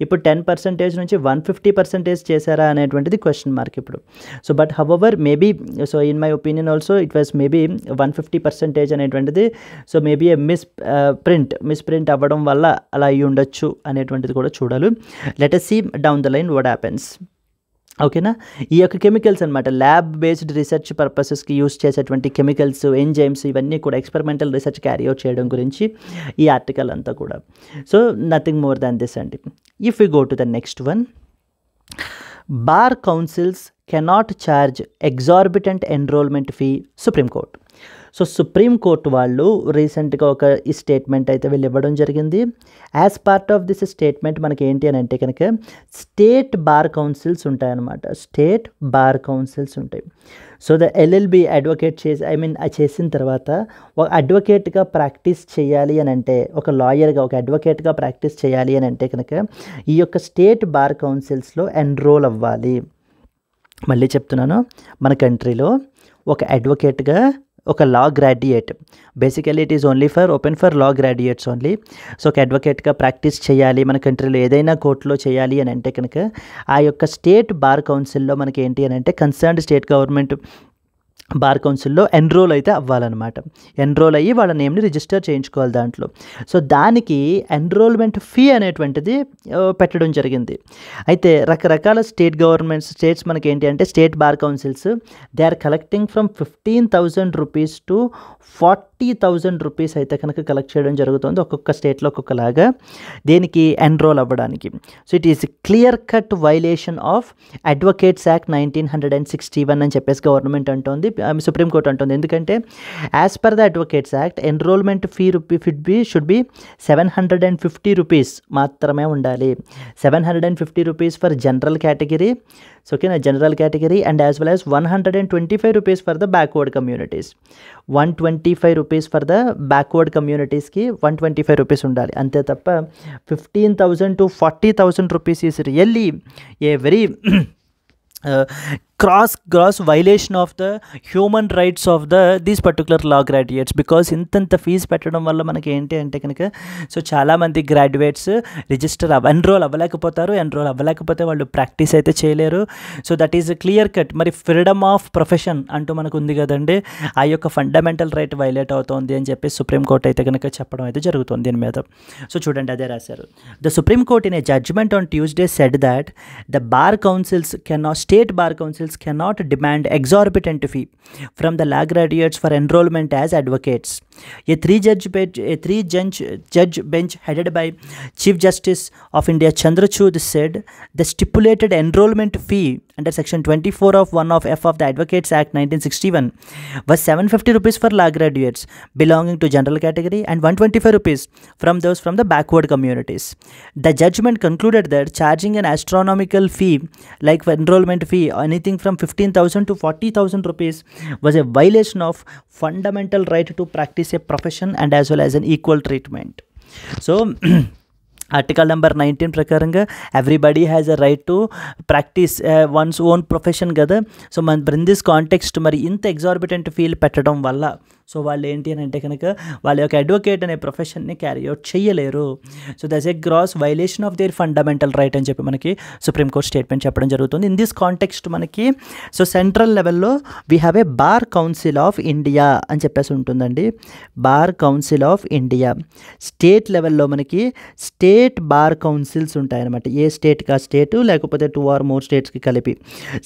ఇప్పుడు 10% నుంచి 150% చేశారా అనేటువంటిది క్వశ్చన్ మార్క్ ఇప్పుడు. So but however maybe, so in my opinion also it was maybe 150% అనేటువంటిది. సో మేబీ ఏ మిస్ప్రింట్ అవ్వడం వల్ల అలా అయ్యి ఉండొచ్చు అనేటువంటిది కూడా చూడాలి. Let us see down the line what happens. ఓకేనా. ఈ యొక్క కెమికల్స్ అనమాట, ల్యాబ్ బేస్డ్ రీసెర్చ్ పర్పసెస్కి యూస్ చేసేటువంటి కెమికల్స్, ఎంజైమ్స్, ఇవన్నీ కూడా ఎక్స్పెరిమెంటల్ రీసెర్చ్ క్యారీ అవుట్ చేయడం గురించి ఈ ఆర్టికల్ అంతా కూడా. So nothing more than this అండి. If you go to the next one, bar councils cannot charge exorbitant enrolment fee, supreme court. So supreme court వాళ్ళు రీసెంట్గా ఒక ఈ స్టేట్మెంట్ అయితే వీళ్ళు ఇవ్వడం జరిగింది. As part of this statement మనకి ఏంటి అని అంటే కనుక స్టేట్ బార్ కౌన్సిల్స్ ఉంటాయన్నమాట. స్టేట్ బార్ కౌన్సిల్స్ ఉంటాయి. సో ద LLB అడ్వకేట్ చేసిన తర్వాత ఒక అడ్వకేట్గా ప్రాక్టీస్ చేయాలి అని అంటే, ఒక లాయర్గా, ఒక అడ్వకేట్గా ప్రాక్టీస్ చేయాలి అని అంటే కనుక ఈ యొక్క స్టేట్ బార్ కౌన్సిల్స్లో ఎన్రోల్ అవ్వాలి. మళ్ళీ చెప్తున్నాను, మన కంట్రీలో ఒక అడ్వకేట్గా, ఒక law graduate, basically it is only open for law graduates only. So ఒక అడ్వకేట్గా ప్రాక్టీస్ చేయాలి మన కంట్రీలో, ఏదైనా కోర్టులో చేయాలి అని అంటే కనుక ఆ యొక్క స్టేట్ బార్ కౌన్సిల్లో మనకి ఏంటి అని అంటే కన్సర్న్డ్ స్టేట్ గవర్నమెంట్ బార్ కౌన్సిల్లో ఎన్రోల్ అయితే అవ్వాలన్నమాట. ఎన్రోల్ అయ్యి వాళ్ళ నేమ్ని రిజిస్టర్ చేయించుకోవాలి దాంట్లో. సో దానికి ఎన్రోల్మెంట్ ఫీ అనేటువంటిది పెట్టడం జరిగింది. అయితే రకరకాల స్టేట్స్ మనకి ఏంటి అంటే state bar councils they are collecting from 15,000 rupees to 40,000 rupees అయితే కనుక కలెక్ట్ చేయడం జరుగుతుంది ఒక్కొక్క స్టేట్లో ఒక్కొక్కలాగా దేనికి ఎన్రోల్ అవ్వడానికి. So it is clear cut violation of advocates act 1961 అని చెప్పేసి గవర్నమెంట్ అంటోంది, సుప్రీంకోర్టు అంటుంది. ఎందుకంటే as per the advocates act enrolment fee should be 750 rupees మాత్రమే ఉండాలి. 750 rupees for general category, so ఓకేనా, general category, and as well as 125 rupees for the backward communities. 125 rupees for the backward కమ్యూనిటీస్కి 125 rupees ఉండాలి, అంతే తప్ప 15,000 to 40,000 rupees is really a very gross violation of the human rights of these particular law graduates. Because ఇంత fee పెట్టడం వల్ల మనకి ఏంటి అంటే కనుక సో చాలామంది గ్రాడ్యుయేట్స్ ఎన్రోల్ అవ్వలేకపోతే వాళ్ళు ప్రాక్టీస్ అయితే చేయలేరు. So that is clear cut. మరి ఫ్రీడమ్ ఆఫ్ ప్రొఫెషన్ అంటూ మనకు ఉంది కదండి, ఆ యొక్క ఫండమెంటల్ రైట్ వైలేట్ అవుతుంది అని చెప్పి సుప్రీంకోర్టు అయితే కనుక చెప్పడం అయితే జరుగుతుంది దీని మీద. సో చూడండి, అదే రాశారు. The supreme court in a judgment on Tuesday said that the bar councils state bar councils cannot demand exorbitant fee from the law graduates for enrollment as advocates. A three-judge bench headed by Chief Justice of India Chandrachud said the stipulated enrollment fee under Section 24 of 1 of F of the Advocates Act 1961 was 750 rupees for law graduates belonging to general category and 125 rupees from those from the backward communities. The judgment concluded that charging an astronomical fee like for enrollment fee anything from 15,000 to 40,000 rupees was a violation of fundamental right to practice a profession and as well as an equal treatment. So article number 19 ప్రకారంగా everybody has a right to practice once own profession కదా. So మన in this context మరి ఇంత exorbitant feel పెట్టడం వల్ల so వాళ్ళు ఏంటి అని అంటే కనుక వాళ్ళ యొక్క అడ్వకేట్ అనే ప్రొఫెషన్ని క్యారీ అవుట్ చేయలేరు. So that's a gross violation of their fundamental right అని చెప్పి మనకి సుప్రీంకోర్టు స్టేట్మెంట్ చెప్పడం జరుగుతుంది. ఇన్ దిస్ కాంటెక్స్ట్ మనకి సో సెంట్రల్ లెవెల్లో we have a bar council of India అని చెప్పేసి ఉంటుందండి. Bar council of India. State లెవెల్లో మనకి స్టేట్ స్టేట్ బార్ కౌన్సిల్స్ ఉంటాయన్నమాట. ఏ స్టేట్కి ఆ స్టేటు, లేకపోతే 2 or more స్టేట్స్కి కలిపి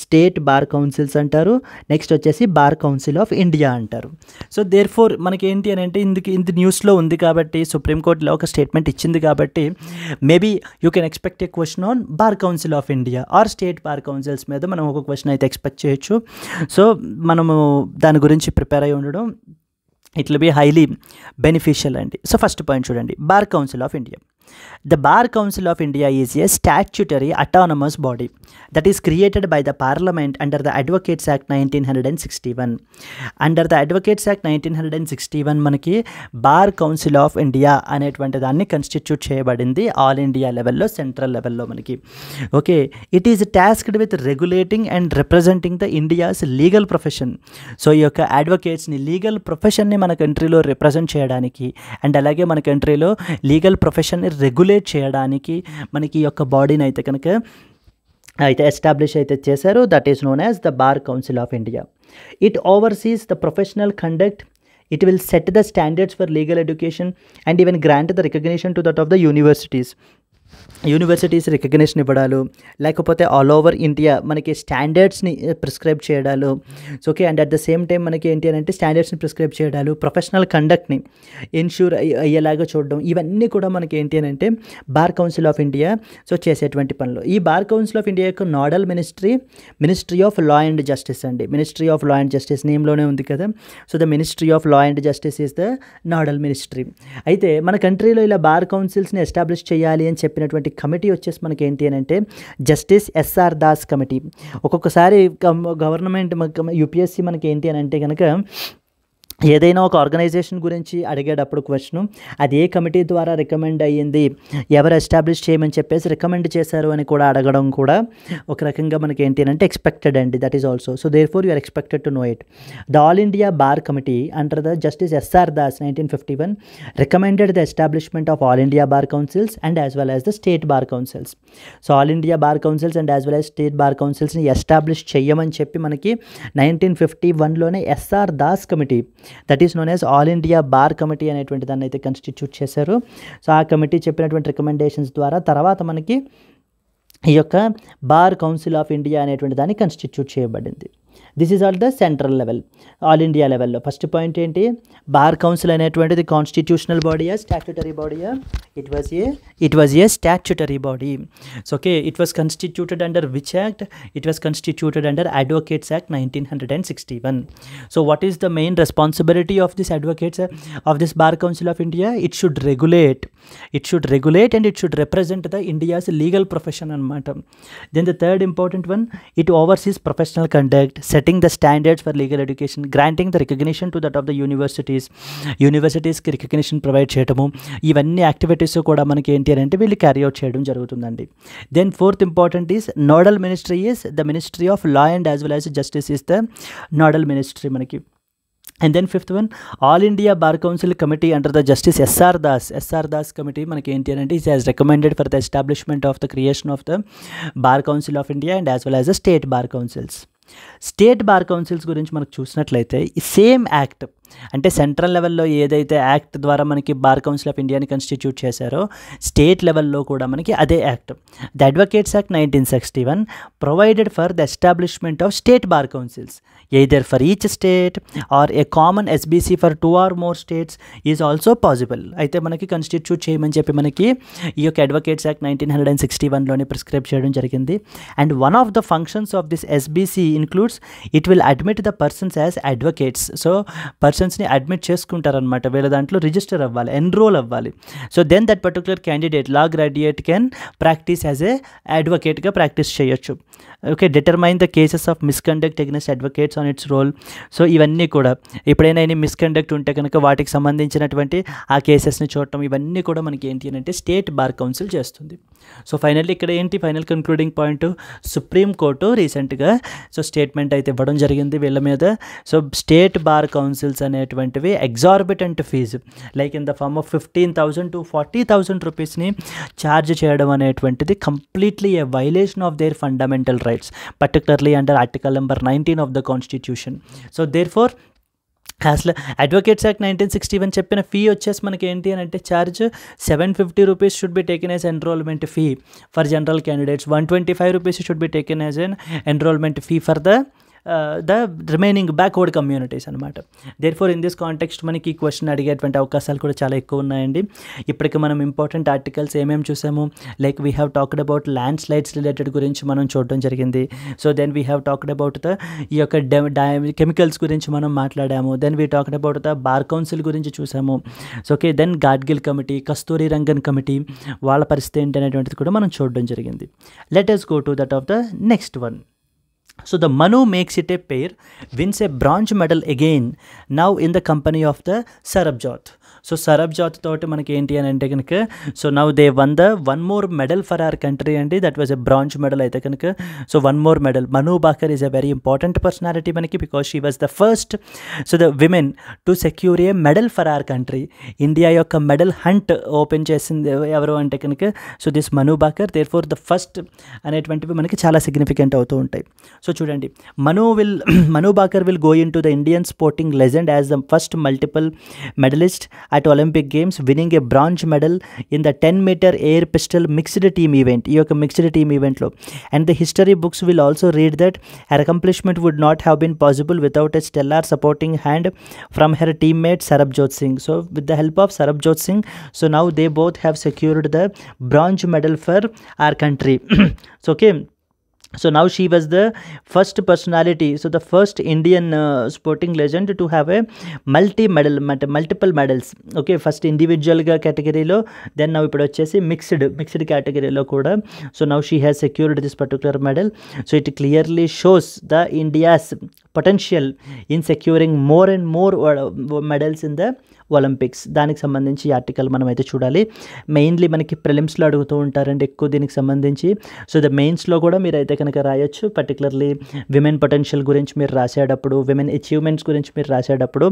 స్టేట్ బార్ కౌన్సిల్స్ అంటారు. నెక్స్ట్ వచ్చేసి బార్ కౌన్సిల్ ఆఫ్ ఇండియా అంటారు. సో దేర్ ఫోర్ మనకి ఏంటి అని అంటే ఇంది న్యూస్లో ఉంది కాబట్టి, సుప్రీంకోర్టులో ఒక స్టేట్మెంట్ ఇచ్చింది కాబట్టి, maybe you can expect a question on bar council of India or state bar councils మీద మనం ఒక క్వశ్చన్ అయితే ఎక్స్పెక్ట్ చేయొచ్చు. సో మనము దాని గురించి ప్రిపేర్ అయి ఉండడం it will be highly beneficial అండి. సో ఫస్ట్ పాయింట్ చూడండి, bar council of India. The Bar Council of India is a statutory autonomous body that is created by the Parliament under the Advocates Act 1961. Under the Advocates Act 1961 మనకి bar council of India అనేటువంటి దాన్ని constitute చేయబడింది all India లెవెల్లో, central లెవెల్లో మనకి. Okay, it is tasked with regulating and representing the India's legal profession. So ఈ యొక్క అడ్వకేట్స్ని, legal ప్రొఫెషన్ని మన కంట్రీలో రిప్రజెంట్ చేయడానికి అండ్ అలాగే మన కంట్రీలో లీగల్ ప్రొఫెషన్ని రెగ్యులేట్ చేయడానికి మనకి ఈ యొక్క బాడీని అయితే కనుక అయితే ఎస్టాబ్లిష్ అయితే చేశారు. That is known as the bar council of India. It overseas the professional conduct. It will set the standards for legal education and even grant the recognition to that of the universities. Universities recognition ఇవ్వడాలు, లేకపోతే all over India మనకి స్టాండర్డ్స్ని prescribe చేయడాలు. So okay, and at the same time మనకి ఏంటి అని అంటే స్టాండర్డ్స్ని ప్రిస్క్రైబ్ చేయడాలు, ప్రొఫెషనల్ కండక్ట్ని ఇన్ష్యూర్ అయ్యేలాగా చూడడం, ఇవన్నీ కూడా మనకి ఏంటి అని అంటే bar council of India so చేసేటువంటి పనులు. ఈ బార్ కౌన్సిల్ ఆఫ్ ఇండియా యొక్క nodal ministry of law and justice అండి. Ministry of law and justice నేమ్లోనే ఉంది కదా. So the ministry of law and justice is the nodal ministry. అయితే మన కంట్రీలో ఇలా బార్ కౌన్సిల్స్ని ఎస్టాబ్లిష్ చేయాలి అని చెప్పినటువంటి కమిటీ వచ్చేసి మనకి ఏంటి అని అంటే జస్టిస్ ఎస్ఆర్ దాస్ కమిటీ. ఒక్కొక్కసారి గవర్నమెంట్ యూపీఎస్సీ మనకి ఏంటి అని అంటే కనుక ఏదైనా ఒక ఆర్గనైజేషన్ గురించి అడిగేటప్పుడు క్వశ్చన్, అది ఏ కమిటీ ద్వారా రికమెండ్ అయ్యింది, ఎవరు ఎస్టాబ్లిష్ చేయమని చెప్పేసి రికమెండ్ చేశారు అని కూడా అడగడం కూడా ఒక రకంగా మనకి ఏంటి అంటే ఎక్స్పెక్టెడ్ అండి. That is also. So therefore you are expected to know it. The all India bar committee under the justice SR Das 1951 recommended the establishment of all India bar councils and as well as the state bar councils. So all India bar councils and as well as state bar కౌన్సిల్స్ని establish చేయమని చెప్పి మనకి 1951లోనే SR Das committee, that is known as all India bar committee అనేటువంటి దాన్ని అయితే constitute చేశారు. So ఆ కమిటీ చెప్పినటువంటి రికమెండేషన్స్ ద్వారా తర్వాత మనకి ఈ యొక్క బార్ కౌన్సిల్ ఆఫ్ ఇండియా అనేటువంటి దాన్ని కన్స్టిట్యూట్ చేయబడింది. This is all the central level, all India లెవెల్లో. ఫస్ట్ పాయింట్ ఏంటి, బార్ కౌన్సిల్ అనేటువంటిది కాన్స్టిట్యూషనల్ బాడీయా, స్టాట్యుటరీ బాడీయా? It was a statutory body. So okay, it was constituted under which act? It was constituted under Advocates Act 1961. So what is the main responsibility of this Advocates of this Bar Council of India? It should regulate and it should represent the India's legal profession anamata. Then the third important one, it oversees professional conduct, setting the standards for legal education, granting the recognition to that of the universities కి recognition provide చేయడము, ఇవన్నీ activities కూడా మనకి ఏంటి అంటే వీళ్ళు carry out చేయడం జరుగుతుందండి. Then fourth important is nodal ministry is the ministry of law and as well as justice is the nodal ministry మనకి. And then fifth one, all India bar council committee under the justice SR Das committee మనకి ఏంటి అంటే is as recommended for the establishment of the creation of the bar council of India and as well as the state bar councils. State bar councils గురించి మనకు చూసినట్లయితే ఈ same act అంటే central లెవెల్లో ఏదైతే యాక్ట్ ద్వారా మనకి బార్ కౌన్సిల్ ఆఫ్ ఇండియాని కన్స్టిట్యూట్ చేశారో స్టేట్ లెవెల్లో కూడా మనకి అదే act, the advocates act 1961 provided for the establishment of state bar councils either for each state or a common SBC for 2 or more states is also possible. అయితే మనకి constitute చేయమని చెప్పి మనకి ఈ యొక్క అడ్వకేట్స్ యాక్ట్ 1961లోనే ప్రిస్క్రైబ్ చేయడం జరిగింది. And one of the functions of this SBC includes it will admit the persons as advocates. So పర్సన్స్ని అడ్మిట్ చేసుకుంటారనమాట, వీళ్ళ దాంట్లో రిజిస్టర్ అవ్వాలి, ఎన్రోల్ అవ్వాలి. So then that particular candidate law graduate can practise as a అడ్వకేట్గా practice చేయొచ్చు. Okay, determine the cases of misconduct against advocates on its role. So ఇవన్నీ కూడా ఎప్పుడైనా ఎనీ మిస్కండక్ట్ ఉంటే కనుక వాటికి సంబంధించినటువంటి ఆ కేసెస్ని చూడటం, ఇవన్నీ కూడా మనకి ఏంటి అంటే స్టేట్ బార్ కౌన్సిల్ చేస్తుంది. సో ఫైనల్లీ ఇక్కడ ఏంటి ఫైనల్ కన్క్లూడింగ్ పాయింట్, సుప్రీంకోర్టు రీసెంట్గా సో స్టేట్మెంట్ అయితే ఇవ్వడం జరిగింది వీళ్ళ మీద. సో స్టేట్ బార్ కౌన్సిల్స్ అనేటువంటివి exorbitant fees like in the form of 15,000 to 40,000 రూపీస్ని ఛార్జ్ చేయడం అనేటువంటిది completely a violation of their fundamental rights, particularly under Article number 19 of the Constitution. So therefore అసలు అడ్వకేట్స్ యాక్ట్ 1961 చెప్పిన fee వచ్చేసి మనకి ఏంటి అని అంటే charge 750 rupees should be taken as enrolment fee for general candidates, 125 rupees should be taken as en enrolment fee for the remaining backward communities అనమాట. Therefore in this context మనకి ఈ question అడిగేటువంటి అవకాశాలు కూడా చాలా ఎక్కువ ఉన్నాయండి. ఇప్పటికి మనం ఇంపార్టెంట్ ఆర్టికల్స్ ఏమేమి చూసాము, like we have talked about landslides related గురించి మనం చూడడం జరిగింది. So then we have talked about ఈ యొక్క కెమికల్స్ గురించి మనం మాట్లాడాము. Then we talked about bar council గురించి చూసాము. So okay, then Gadgil committee, కస్తూరి రంగన్ కమిటీ వాళ్ళ పరిస్థితి ఏంటి అనేటువంటిది కూడా మనం చూడడం జరిగింది. Let us go to that of the next one. So the Manu makes it a pair, wins a bronze medal again, now in the company of the Sarabjot. సో సరబ్జాత్ తోటి మనకి ఏంటి అని అంటే కనుక, so now they won the one more medal for our country అండి. That was a bronze medal అయితే కనుక. So one more medal. Manu Bhaker is a very important personality మనకి, because she was the first the women to secure a medal for our country. India యొక్క medal hunt open చేసింది ఎవరు అంటే కనుక, so this Manu Bakar. There four the first అనేటువంటివి మనకి చాలా significant అవుతూ ఉంటాయి. సో చూడండి, Manu Bhaker will go in to the Indian sporting legend as the first multiple medallist at Olympic Games, winning a bronze medal in the 10-meter air pistol mixed team event. ఈ యొక్క mixed team event లో. And the history books will also read that her accomplishment would not have been possible without a stellar supporting hand from her teammate Sarabjot Singh. So with the help of Sarabjot Singh, so now they both have secured the bronze medal for our country. So okay, so now she was the first personality, so the first Indian sporting legend to have a multiple medals. Okay, first individual ga category lo, then now ipudu vachesi mixed category lo kuda. So now she has secured this particular medal. So it clearly shows the India's potential in securing more and more medals in the Olympics. దానికి సంబంధించి ఈ article మనం అయితే చూడాలి. Mainly మనకి ప్రిలిమ్స్లో అడుగుతూ ఉంటారండి ఎక్కువ దీనికి సంబంధించి. సో ద మెయిన్స్లో కూడా మీరు అయితే కనుక రాయొచ్చు. పర్టికులర్లీ విమెన్ పొటెన్షియల్ గురించి మీరు రాసేటప్పుడు, విమెన్ అచీవ్మెంట్స్ గురించి మీరు రాసేటప్పుడు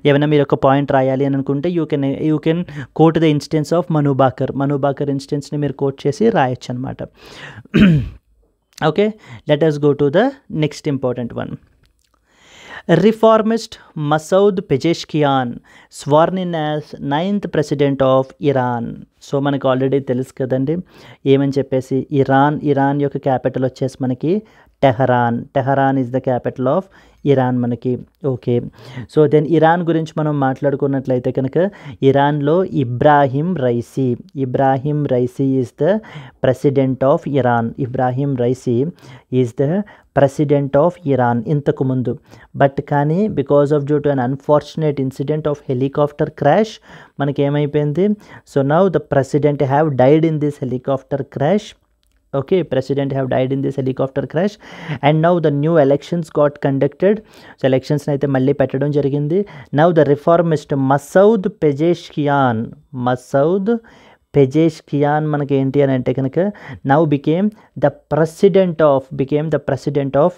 ఏమైనా మీరు ఒక పాయింట్ రాయాలి అని అనుకుంటే you can quote the instance of Manu Bhaker ఇన్స్టెన్స్ని మీరు కోట్ చేసి రాయొచ్చు అనమాట. Okay, let us go to the next important one. Reformist Masoud Pezeshkian sworn in as 9th president of Iran. So మనకు ఆల్రెడీ తెలుసు కదండి ఏమని చెప్పేసి. ఇరాన్ యొక్క క్యాపిటల్ వచ్చేసి మనకి Tehran is the capital of Iran మనకి. ఓకే, సో దెన్ ఇరాన్ గురించి మనం మాట్లాడుకున్నట్లయితే కనుక, ఇరాన్లో Ibrahim Raisi is the president of Iran ఇంతకు ముందు. బట్ కానీ because of due to an unfortunate incident of helicopter crash మనకి ఏమైపోయింది. So now the president have died in this helicopter crash. Okay, president have died in this helicopter crash, and now the new elections got conducted. So elections అయితే మళ్ళీ పెట్టడం జరిగింది. Now the reformist Masoud Pezeshkian మనకి ఏంటి అని అంటే కనుక, now became the president of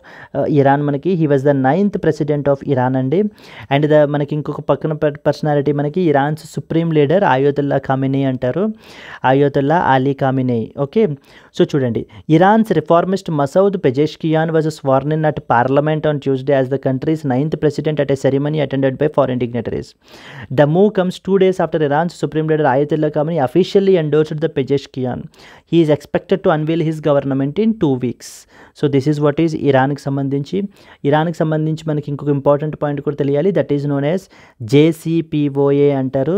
Iran మనకి. He was the 9th president of Iran అండి. అండ్ మనకి ఇంకొక పక్కన పర్సనాలిటీ మనకి Iran's supreme leader Ayatollah Khamenei అంటారు, Ayatollah Ali Khamenei. Okay, so చూడండి, Iran's reformist Masoud Pezeshkian was sworn in at parliament on Tuesday as the country's 9th president at a ceremony attended by foreign dignitaries. The move comes 2 days after Iran's supreme leader Ayatollah Khamenei officially endorsed the Pezeshkian. He is expected to unveil his government in 2 weeks. So this is what is ఇరాన్కి సంబంధించి మనకి ఇంకొక important point కూడా తెలియాలి. That is known as JCPOA అంటారు,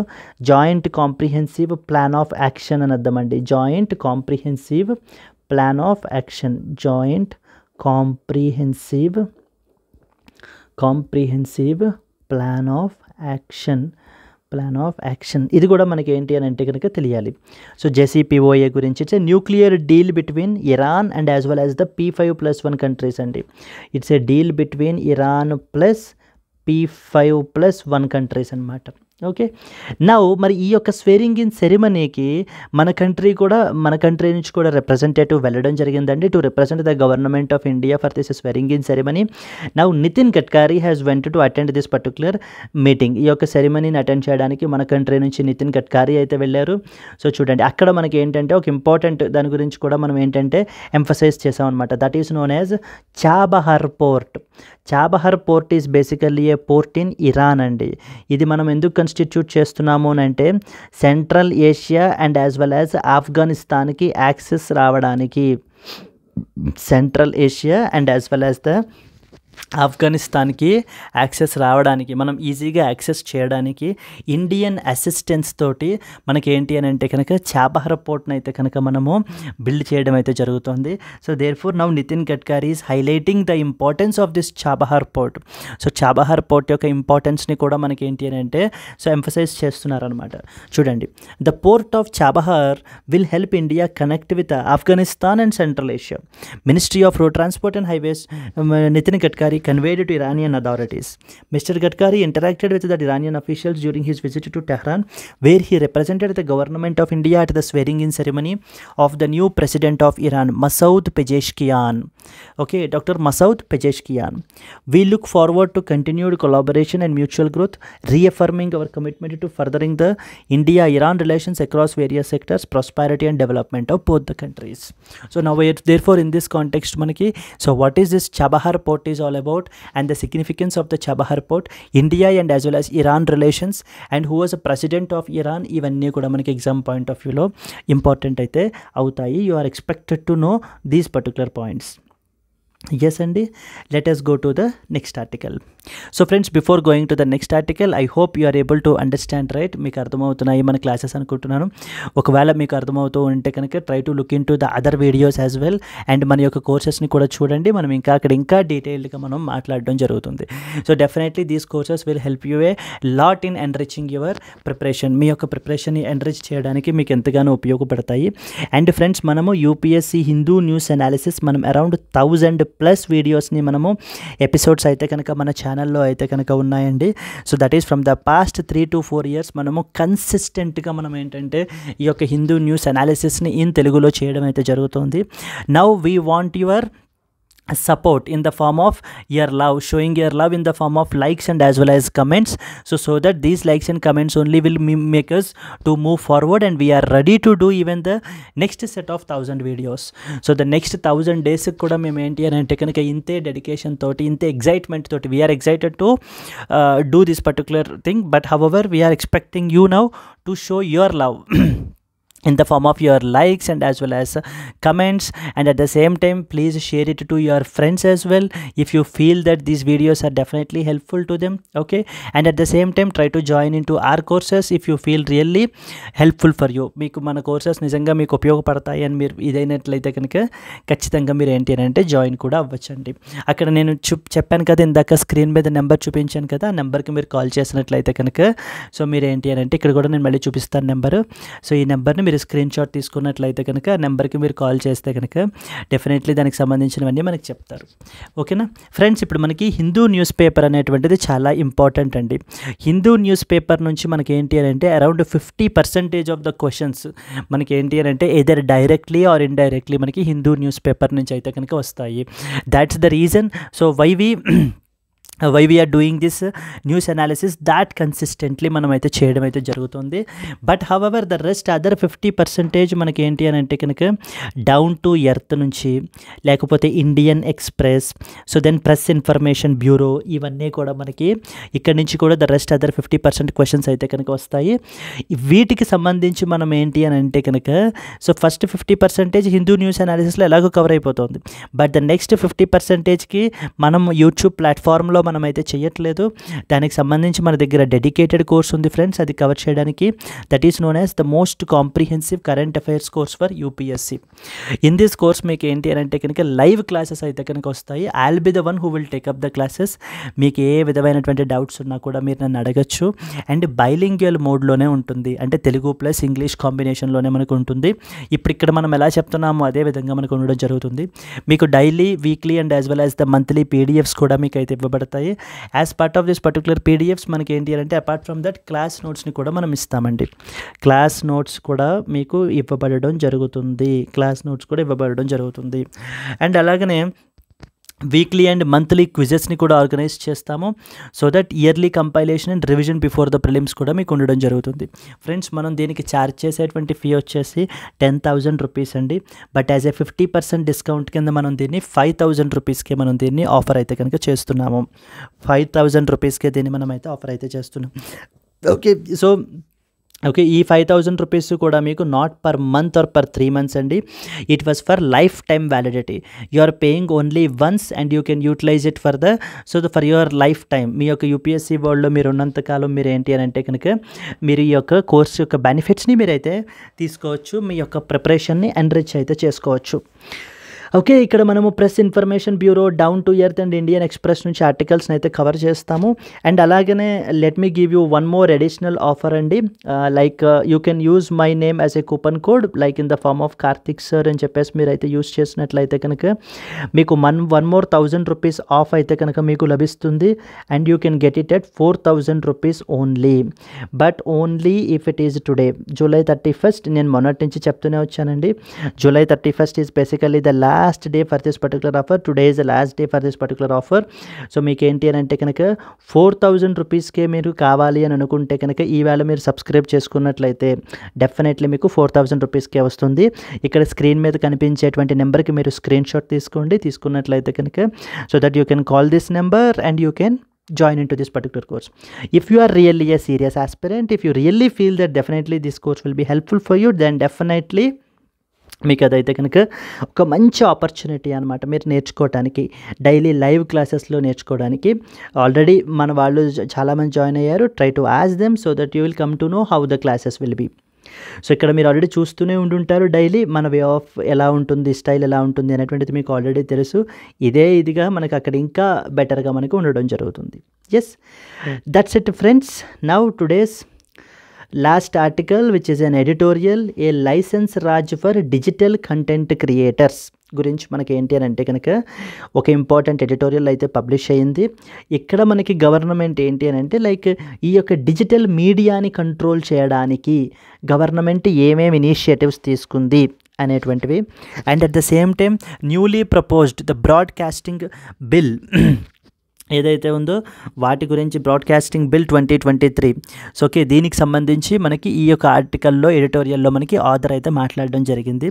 joint comprehensive plan of action అని అర్థం అండి. Joint comprehensive plan of action, joint comprehensive plan of action ఇది కూడా మనకి ఏంటి అని అంటే కనుక తెలియాలి. సో JCPOA గురించి it's a nuclear deal between Iran and as well as the P5+1 countries అండి. It's a deal between Iran plus P5+1 countries అనమాట. ఓకే. నౌ మరి ఈ యొక్క స్వేరింగ్ ఇన్ సెరిమనీకి మన కంట్రీ నుంచి కూడా రిప్రజెంటేటివ్ వెళ్ళడం జరిగిందండి to represent the government of India for this swearing in ceremony. Now Nitin Gadkari has went to attend this particular meeting. ఈ యొక్క సెరిమనీని అటెండ్ చేయడానికి మన కంట్రీ నుంచి నితిన్ గడ్కరీ అయితే వెళ్ళారు. సో చూడండి అక్కడ మనకి ఏంటంటే ఒక ఇంపార్టెంట్ దాని గురించి కూడా మనం ఏంటంటే ఎంఫసైజ్ చేసాం అనమాట. That is known as Chabahar port. Chabahar port is basically a port in Iran అండి. ఇది మనం ఎందుకు కన్స్టిట్యూట్ చేస్తున్నాము అని అంటే central Asia and as well as ఆఫ్ఘనిస్తాన్కి యాక్సెస్ రావడానికి, central Asia and as well as the ఆఫ్ఘనిస్తాన్కి యాక్సెస్ రావడానికి, మనం ఈజీగా యాక్సెస్ చేయడానికి ఇండియన్ అసిస్టెన్స్ తోటి మనకి ఏంటి అని అంటే కనుక చాబహార్ పోర్ట్ని అయితే కనుక మనము బిల్డ్ చేయడం అయితే జరుగుతుంది. So therefore now Nitin Gadkari is highlighting the importance of this Chabahar port. So Chabahar port యొక్క ఇంపార్టెన్స్ని కూడా మనకి ఏంటి అని అంటే సో ఎంఫసైజ్ చేస్తున్నారనమాట. చూడండి, the port of Chabahar will help India connect with Afghanistan and central Asia. Ministry of road transport and highways Nitin Gadkari conveyed to Iranian authorities. Mr. Gadkari interacted with the Iranian officials during his visit to Tehran, where he represented the government of India at the swearing-in ceremony of the new president of Iran, Masoud Pezeshkian. Okay, Dr. Masoud Pezeshkian. We look forward to continued collaboration and mutual growth, reaffirming our commitment to furthering the India-Iran relations across various sectors, prosperity and development of both the countries. So now, therefore, in this context, manaki, so what is this Chabahar port is all about and the significance of the Chabahar port, India and as well as Iran relations, and who was a president of Iran, ఇవన్నీ కూడా మనకి exam point of వ్యూలో important అయితే అవుతాయి. You are expected to know these particular points. Yes అండి, let us go to the next article. So friends, before going to the next article, I hope you are able to understand, right? మీకు అర్థమవుతున్నాయి మన classes అనుకుంటున్నాను. ఒకవేళ మీకు అర్థమవుతూ ఉంటే కనుక try to look in to the other videos as well, and మన యొక్క కోర్సెస్ని కూడా చూడండి. మనం ఇంకా డీటెయిల్డ్గా మనం మాట్లాడడం జరుగుతుంది. So definitely these courses will help you a lot in enriching your preparation. మీ యొక్క ప్రిపరేషన్ని ఎన్రిచ్ చేయడానికి మీకు ఎంతగానో ఉపయోగపడతాయి. అండ్ ఫ్రెండ్స్, మనము యూపీఎస్సీ హిందూ న్యూస్ అనాలిసిస్ మనం అరౌండ్ 1000+ వీడియోస్ని మనము ఎపిసోడ్స్ అయితే కనుక మన ఛానల్లో అయితే కనుక ఉన్నాయండి. So that is from the past 3 to 4 years మనము కన్సిస్టెంట్గా మనం ఏంటంటే ఈ యొక్క హిందూ న్యూస్ అనాలిసిస్ని ఇన్ తెలుగులో చేయడం అయితే జరుగుతుంది. Now we want your support in the form of your love, showing your love in the form of likes and as well as comments, so that these likes and comments only will make us to move forward, and we are ready to do even the next set of 1000 videos. So the next 1000 days kuda mem enti ante kanaka inte dedication toti, inte excitement toti we are excited to do this particular thing, but however we are expecting you now to show your love in the form of your likes and as well as comments, and at the same time please share it to your friends as well if you feel that these videos are definitely helpful to them. Okay, and at the same time try to join into our courses if you feel really helpful for you. మీకు మన courses నిజంగా మీకు ఉపయోగపడతాయి అని మీరు ఇదైనట్లయితే కనుక ఖచ్చితంగా మీరు ఏంటి అంటే జాయిన్ కూడా అవ్వచ్చండి. అక్కడ నేను చెప్పాను కదా ఇందాక స్క్రీన్ మీద నెంబర్ చూపించాను కదా, ఆ నెంబర్కి మీరు కాల్ చేసినట్లయితే కనుక సో మీరు ఏంటి అంటే ఇక్కడ కూడా నేను మళ్ళీ చూపిస్తాను నెంబరు. సో ఈ నెంబర్ని మీరు స్క్రీన్ షాట్ తీసుకున్నట్లయితే కనుక నెంబర్కి మీరు కాల్ చేస్తే కనుక డెఫినెట్లీ దానికి సంబంధించినవన్నీ మనకి చెప్తారు. ఓకేనా ఫ్రెండ్స్, ఇప్పుడు మనకి హిందూ న్యూస్ పేపర్ అనేటువంటిది చాలా ఇంపార్టెంట్ అండి. హిందూ న్యూస్ పేపర్ నుంచి మనకి ఏంటి అంటే అరౌండ్ 50% ఆఫ్ ద క్వశ్చన్స్ మనకి ఏంటి అంటే ఎదర్ డైరెక్ట్లీ ఆర్ ఇండైరెక్ట్లీ మనకి హిందూ న్యూస్ పేపర్ నుంచి అయితే కనుక వస్తాయి. That's the reason. So why we are doing this news analysis that consistently మనం అయితే చేయడం అయితే జరుగుతుంది. But however the rest other 50% మనకి ఏంటి అని అంటే కనుక డౌన్ టు ఎర్త్ నుంచి, లేకపోతే Indian Express, so then Press information Bureau, ఇవన్నీ కూడా మనకి ఇక్కడ నుంచి కూడా ద రెస్ట్ అదర్ 50% క్వశ్చన్స్ అయితే కనుక వస్తాయి. వీటికి సంబంధించి మనం ఏంటి అని అంటే కనుక సో ఫస్ట్ 50% హిందూ న్యూస్ అనాలిసిస్లో ఎలాగో కవర్ అయిపోతుంది. బట్ ద నెక్స్ట్ 50%కి మనం యూట్యూబ్ ప్లాట్ఫామ్లో మనం అయితే చేయట్లేదు. దానికి సంబంధించి మన దగ్గర డెడికేటెడ్ కోర్స్ ఉంది ఫ్రెండ్స్, అది కవర్ చేయడానికి. That is known as the most comprehensive current affairs course for UPSC. In this course మీకు ఏంటి అని అంటే కనుక లైవ్ క్లాసెస్ అయితే కనుక వస్తాయి. I will be the one who will take up the classes. మీకు ఏ విధమైనటువంటి డౌట్స్ ఉన్నా కూడా మీరు నన్ను అడగచ్చు. అండ్ బైలింగ్యువల్ మోడ్లోనే ఉంటుంది, అంటే తెలుగు ప్లస్ ఇంగ్లీష్ కాంబినేషన్లోనే మనకు ఉంటుంది. ఇప్పుడు ఇక్కడ మనం ఎలా చెప్తున్నామో అదే విధంగా మనకు ఉండడం జరుగుతుంది. మీకు daily, weekly and as well as the monthly PDFs కూడా మీకు అయితే ఇవ్వబడతాయి. ఉపయోగపడతాయి. As part of this particular PDFs మనకి ఏంటి అంటే అపార్ట్ ఫ్రమ్ దట్ క్లాస్ నోట్స్ని కూడా మనం ఇస్తామండి. క్లాస్ నోట్స్ కూడా మీకు ఇవ్వబడడం జరుగుతుంది. అండ్ అలాగనే వీక్లీ అండ్ మంత్లీ క్విజెస్ని కూడా ఆర్గనైజ్ చేస్తాము. So that yearly compilation and revision before the prelims కూడా మీకు ఉండడం జరుగుతుంది. ఫ్రెండ్స్, మనం దీనికి ఛార్జ్ చేసేటువంటి ఫీ వచ్చేసి 10,000 రూపీస్ అండి. బట్ యాజ్ ఏ 50% డిస్కౌంట్ కింద మనం దీన్ని 5,000 రూపీస్కే మనం దీన్ని ఆఫర్ అయితే కనుక చేస్తున్నాము. 5,000 రూపీస్కే దీన్ని మనం అయితే ఆఫర్ అయితే చేస్తున్నాం. ఓకే, ఈ 5,000 రూపీస్ కూడా మీకు not per month or per 3 months అండి. It was for lifetime validity. You are paying only once and you can utilise it for your lifetime. మీ యొక్క యూపీఎస్సీ వరల్డ్లో మీరు ఉన్నంతకాలం మీరు ఏంటి అని అంటే కనుక మీరు ఈ యొక్క కోర్స్ యొక్క బెనిఫిట్స్ని మీరైతే తీసుకోవచ్చు. మీ యొక్క ప్రిపరేషన్ని ఎన్రిచ్ అయితే చేసుకోవచ్చు. ఓకే, ఇక్కడ మనము press information bureau, down to earth and Indian express నుంచి ఆర్టికల్స్ని అయితే కవర్ చేస్తాము. అండ్ అలాగనే let me give you one more additional offer అండి. Like you can use my name as a coupon code like in the form of Karthik sir అని చెప్పేసి మీరు అయితే యూజ్ చేసినట్లయితే కనుక మీకు వన్ మోర్ 1,000 రూపీస్ ఆఫ్ అయితే కనుక మీకు లభిస్తుంది. And you can get it at 4,000 rupees only. But only if it is today, July 31st. నేను మొన్నటి నుంచి చెప్తూనే వచ్చానండి. July 31st is basically the last day for this particular offer. Today is the last day for this particular offer. So మీకు ఏంటి అని అంటే కనుక 4,000 రూపీస్కే మీరు కావాలి అని అనుకుంటే కనుక ఈవేళ మీరు సబ్స్క్రైబ్ చేసుకున్నట్లయితే డెఫినెట్లీ మీకు 4,000 రూపీస్కే వస్తుంది. ఇక్కడ స్క్రీన్ మీద కనిపించేటువంటి నెంబర్కి మీరు స్క్రీన్ షాట్ తీసుకున్నట్లయితే కనుక so that you can call this number and you can join into this particular course. If you are really a serious aspirant, if you really feel that definitely this course will be helpful for you, then definitely మీకు అదైతే కనుక ఒక మంచి opportunity అనమాట. మీరు నేర్చుకోవడానికి, daily live క్లాసెస్లో నేర్చుకోవడానికి. ఆల్రెడీ మన వాళ్ళు చాలామంది జాయిన్ అయ్యారు. Try to ask them so that you will come to know how the classes will be. So ఇక్కడ మీరు ఆల్రెడీ చూస్తూనే ఉండుంటారు డైలీ మన వే ఆఫ్ ఎలా ఉంటుంది, స్టైల్ ఎలా ఉంటుంది అనేటువంటిది మీకు ఆల్రెడీ తెలుసు. ఇదిగా మనకు అక్కడ ఇంకా బెటర్గా మనకు ఉండడం జరుగుతుంది. Yes, that's it friends. Now today's last article which is an editorial, a license Raj for digital content creators గురించి మనకి ఏంటి అని అంటే కనుక ఒక ఇంపార్టెంట్ ఎడిటోరియల్ అయితే పబ్లిష్ అయ్యింది. ఇక్కడ మనకి గవర్నమెంట్ ఏంటి అని అంటే లైక్ ఈ యొక్క డిజిటల్ మీడియాని కంట్రోల్ చేయడానికి గవర్నమెంట్ ఏమేమి ఇనిషియేటివ్స్ తీసుకుంది అనేటువంటివి. And at the same time newly proposed the broadcasting bill ఏదైతే ఉందో వాటి గురించి, బ్రాడ్కాస్టింగ్ బిల్ 2023. సో ఓకే, దీనికి సంబంధించి మనకి ఈ యొక్క ఆర్టికల్లో, ఎడిటోరియల్లో మనకి ఆథర్ అయితే మాట్లాడడం జరిగింది.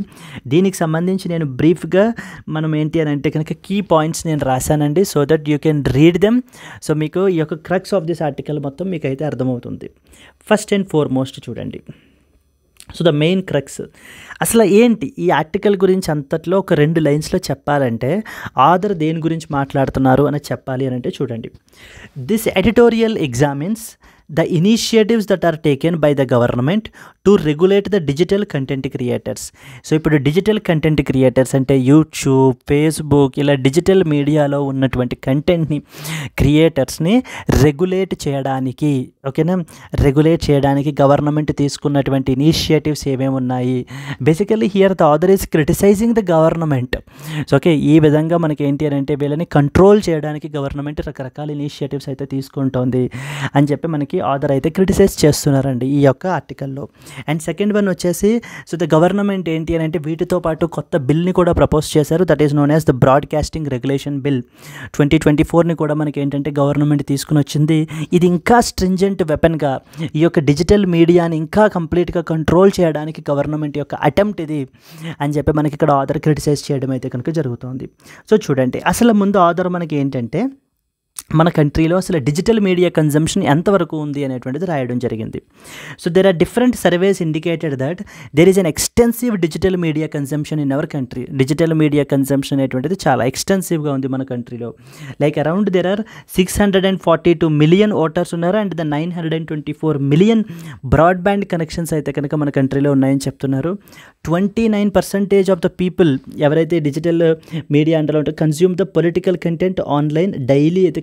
దీనికి సంబంధించి నేను బ్రీఫ్గా మనం ఏంటి అని అంటే కనుక కీ పాయింట్స్ నేను రాశానండి. So that you can read them. సో మీకు ఈ యొక్క క్రక్స్ ఆఫ్ దిస్ ఆర్టికల్ మొత్తం మీకు అయితే అర్థమవుతుంది. ఫస్ట్ అండ్ ఫార్మోస్ట్ చూడండి. సో ద మెయిన్ క్రక్స్ అసలు ఏంటి ఈ ఆర్టికల్ గురించి అంతట్లో ఒక 2 లైన్స్లో చెప్పాలంటే ఆథర్ దేని గురించి మాట్లాడుతున్నారు అని చెప్పాలి అని అంటే చూడండి. This editorial examines the initiatives that are taken by the government to regulate the digital content creators. So ఇప్పుడు డిజిటల్ కంటెంట్ క్రియేటర్స్ అంటే యూట్యూబ్, ఫేస్బుక్ ఇలా డిజిటల్ మీడియాలో ఉన్నటువంటి కంటెంట్ని, క్రియేటర్స్ని రెగ్యులేట్ చేయడానికి, ఓకేనా, రెగ్యులేట్ చేయడానికి గవర్నమెంట్ తీసుకున్నటువంటి ఇనిషియేటివ్స్ ఏమేమి ఉన్నాయి. Basically here the author is criticizing the government. So okay, ఈ విధంగా మనకి ఏంటి అని అంటే వీళ్ళని కంట్రోల్ చేయడానికి గవర్నమెంట్ రకరకాల ఇనిషియేటివ్స్ అయితే తీసుకుంటోంది అని చెప్పి మనకి ఆథర్ అయితే క్రిటిసైజ్ చేస్తున్నారండి ఈ యొక్క ఆర్టికల్లో. అండ్ సెకండ్ వన్ వచ్చేసి సో ద గవర్నమెంట్ ఏంటి అని అంటే వీటితో పాటు కొత్త బిల్ని కూడా ప్రపోజ్ చేశారు. That is known as the broadcasting regulation bill 2024ని కూడా మనకి ఏంటంటే గవర్నమెంట్ తీసుకుని వచ్చింది. ఇది ఇంకా స్ట్రింజెంట్ వెపన్గా ఈ యొక్క డిజిటల్ మీడియాని ఇంకా కంప్లీట్గా కంట్రోల్ చేయడానికి గవర్నమెంట్ యొక్క అటెంప్ట్ ఇది అని చెప్పి మనకి ఇక్కడ ఆథర్ క్రిటిసైజ్ చేయడం అయితే కనుక జరుగుతుంది. సో చూడండి, అసలు ముందు ఆథర్ మనకి ఏంటంటే మన కంట్రీలో అసలు డిజిటల్ మీడియా కన్జంప్షన్ ఎంతవరకు ఉంది అనేటువంటిది రాయడం జరిగింది. So there are different surveys indicated that there is an extensive digital media consumption in our country. Digital media consumption అనేటువంటిది చాలా ఎక్స్టెన్సివ్గా ఉంది మన కంట్రీలో. Like around there are 642 million voters ఉన్నారు and the 924 million broadband connections అయితే కనుక మన కంట్రీలో ఉన్నాయని చెప్తున్నారు. 29% ఆఫ్ ద పీపుల్ ఎవరైతే డిజిటల్ మీడియా అంటలో consume the political content online daily అయితే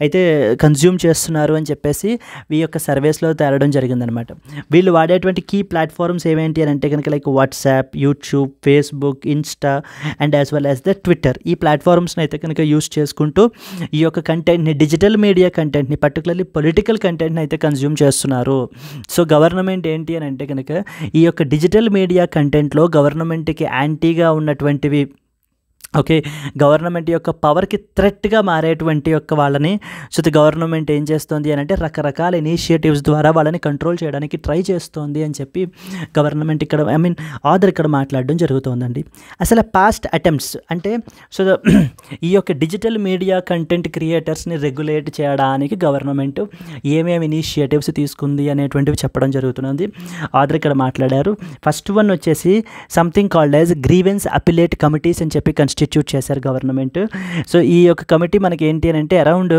అయితే కన్జ్యూమ్ చేస్తున్నారు అని చెప్పేసి ఈ యొక్క సర్వేస్లో తేలడం జరిగిందనమాట. వీళ్ళు వాడేటువంటి కీ ప్లాట్ఫామ్స్ ఏమేంటి అని అంటే కనుక like WhatsApp, YouTube, Facebook, Insta and as well as the Twitter. ఈ ప్లాట్ఫామ్స్ని అయితే కనుక యూస్ చేసుకుంటూ ఈ యొక్క కంటెంట్ని, డిజిటల్ మీడియా కంటెంట్ని, పర్టికులర్లీ పొలిటికల్ కంటెంట్ని అయితే కన్జ్యూమ్ చేస్తున్నారు. సో గవర్నమెంట్ ఏంటి అని అంటే కనుక ఈ యొక్క డిజిటల్ మీడియా కంటెంట్లో గవర్నమెంట్కి యాంటీగా ఉన్నటువంటివి, ఓకే, గవర్నమెంట్ యొక్క పవర్కి థ్రెట్గా మారేటువంటి యొక్క వాళ్ళని సో గవర్నమెంట్ ఏం చేస్తుంది అని అంటే రకరకాల ఇనిషియేటివ్స్ ద్వారా వాళ్ళని కంట్రోల్ చేయడానికి ట్రై చేస్తుంది అని చెప్పి గవర్నమెంట్ ఇక్కడ ఆథర్ ఇక్కడ మాట్లాడడం జరుగుతుందండి. అసలు పాస్ట్ అటెంప్ట్స్ అంటే సో ఈ యొక్క డిజిటల్ మీడియా కంటెంట్ క్రియేటర్స్ని రెగ్యులేట్ చేయడానికి గవర్నమెంట్ ఏమేమి ఇనిషియేటివ్స్ తీసుకుంది అనేటువంటివి చెప్పడం జరుగుతున్నది. ఆథర్ ఇక్కడ మాట్లాడారు. ఫస్ట్ వన్ వచ్చేసి something called as grievance appellate committees అని చెప్పి ఇన్స్టిట్యూట్ చేశారు గవర్నమెంట్. సో ఈ యొక్క కమిటీ మనకి ఏంటి అని అంటే అరౌండ్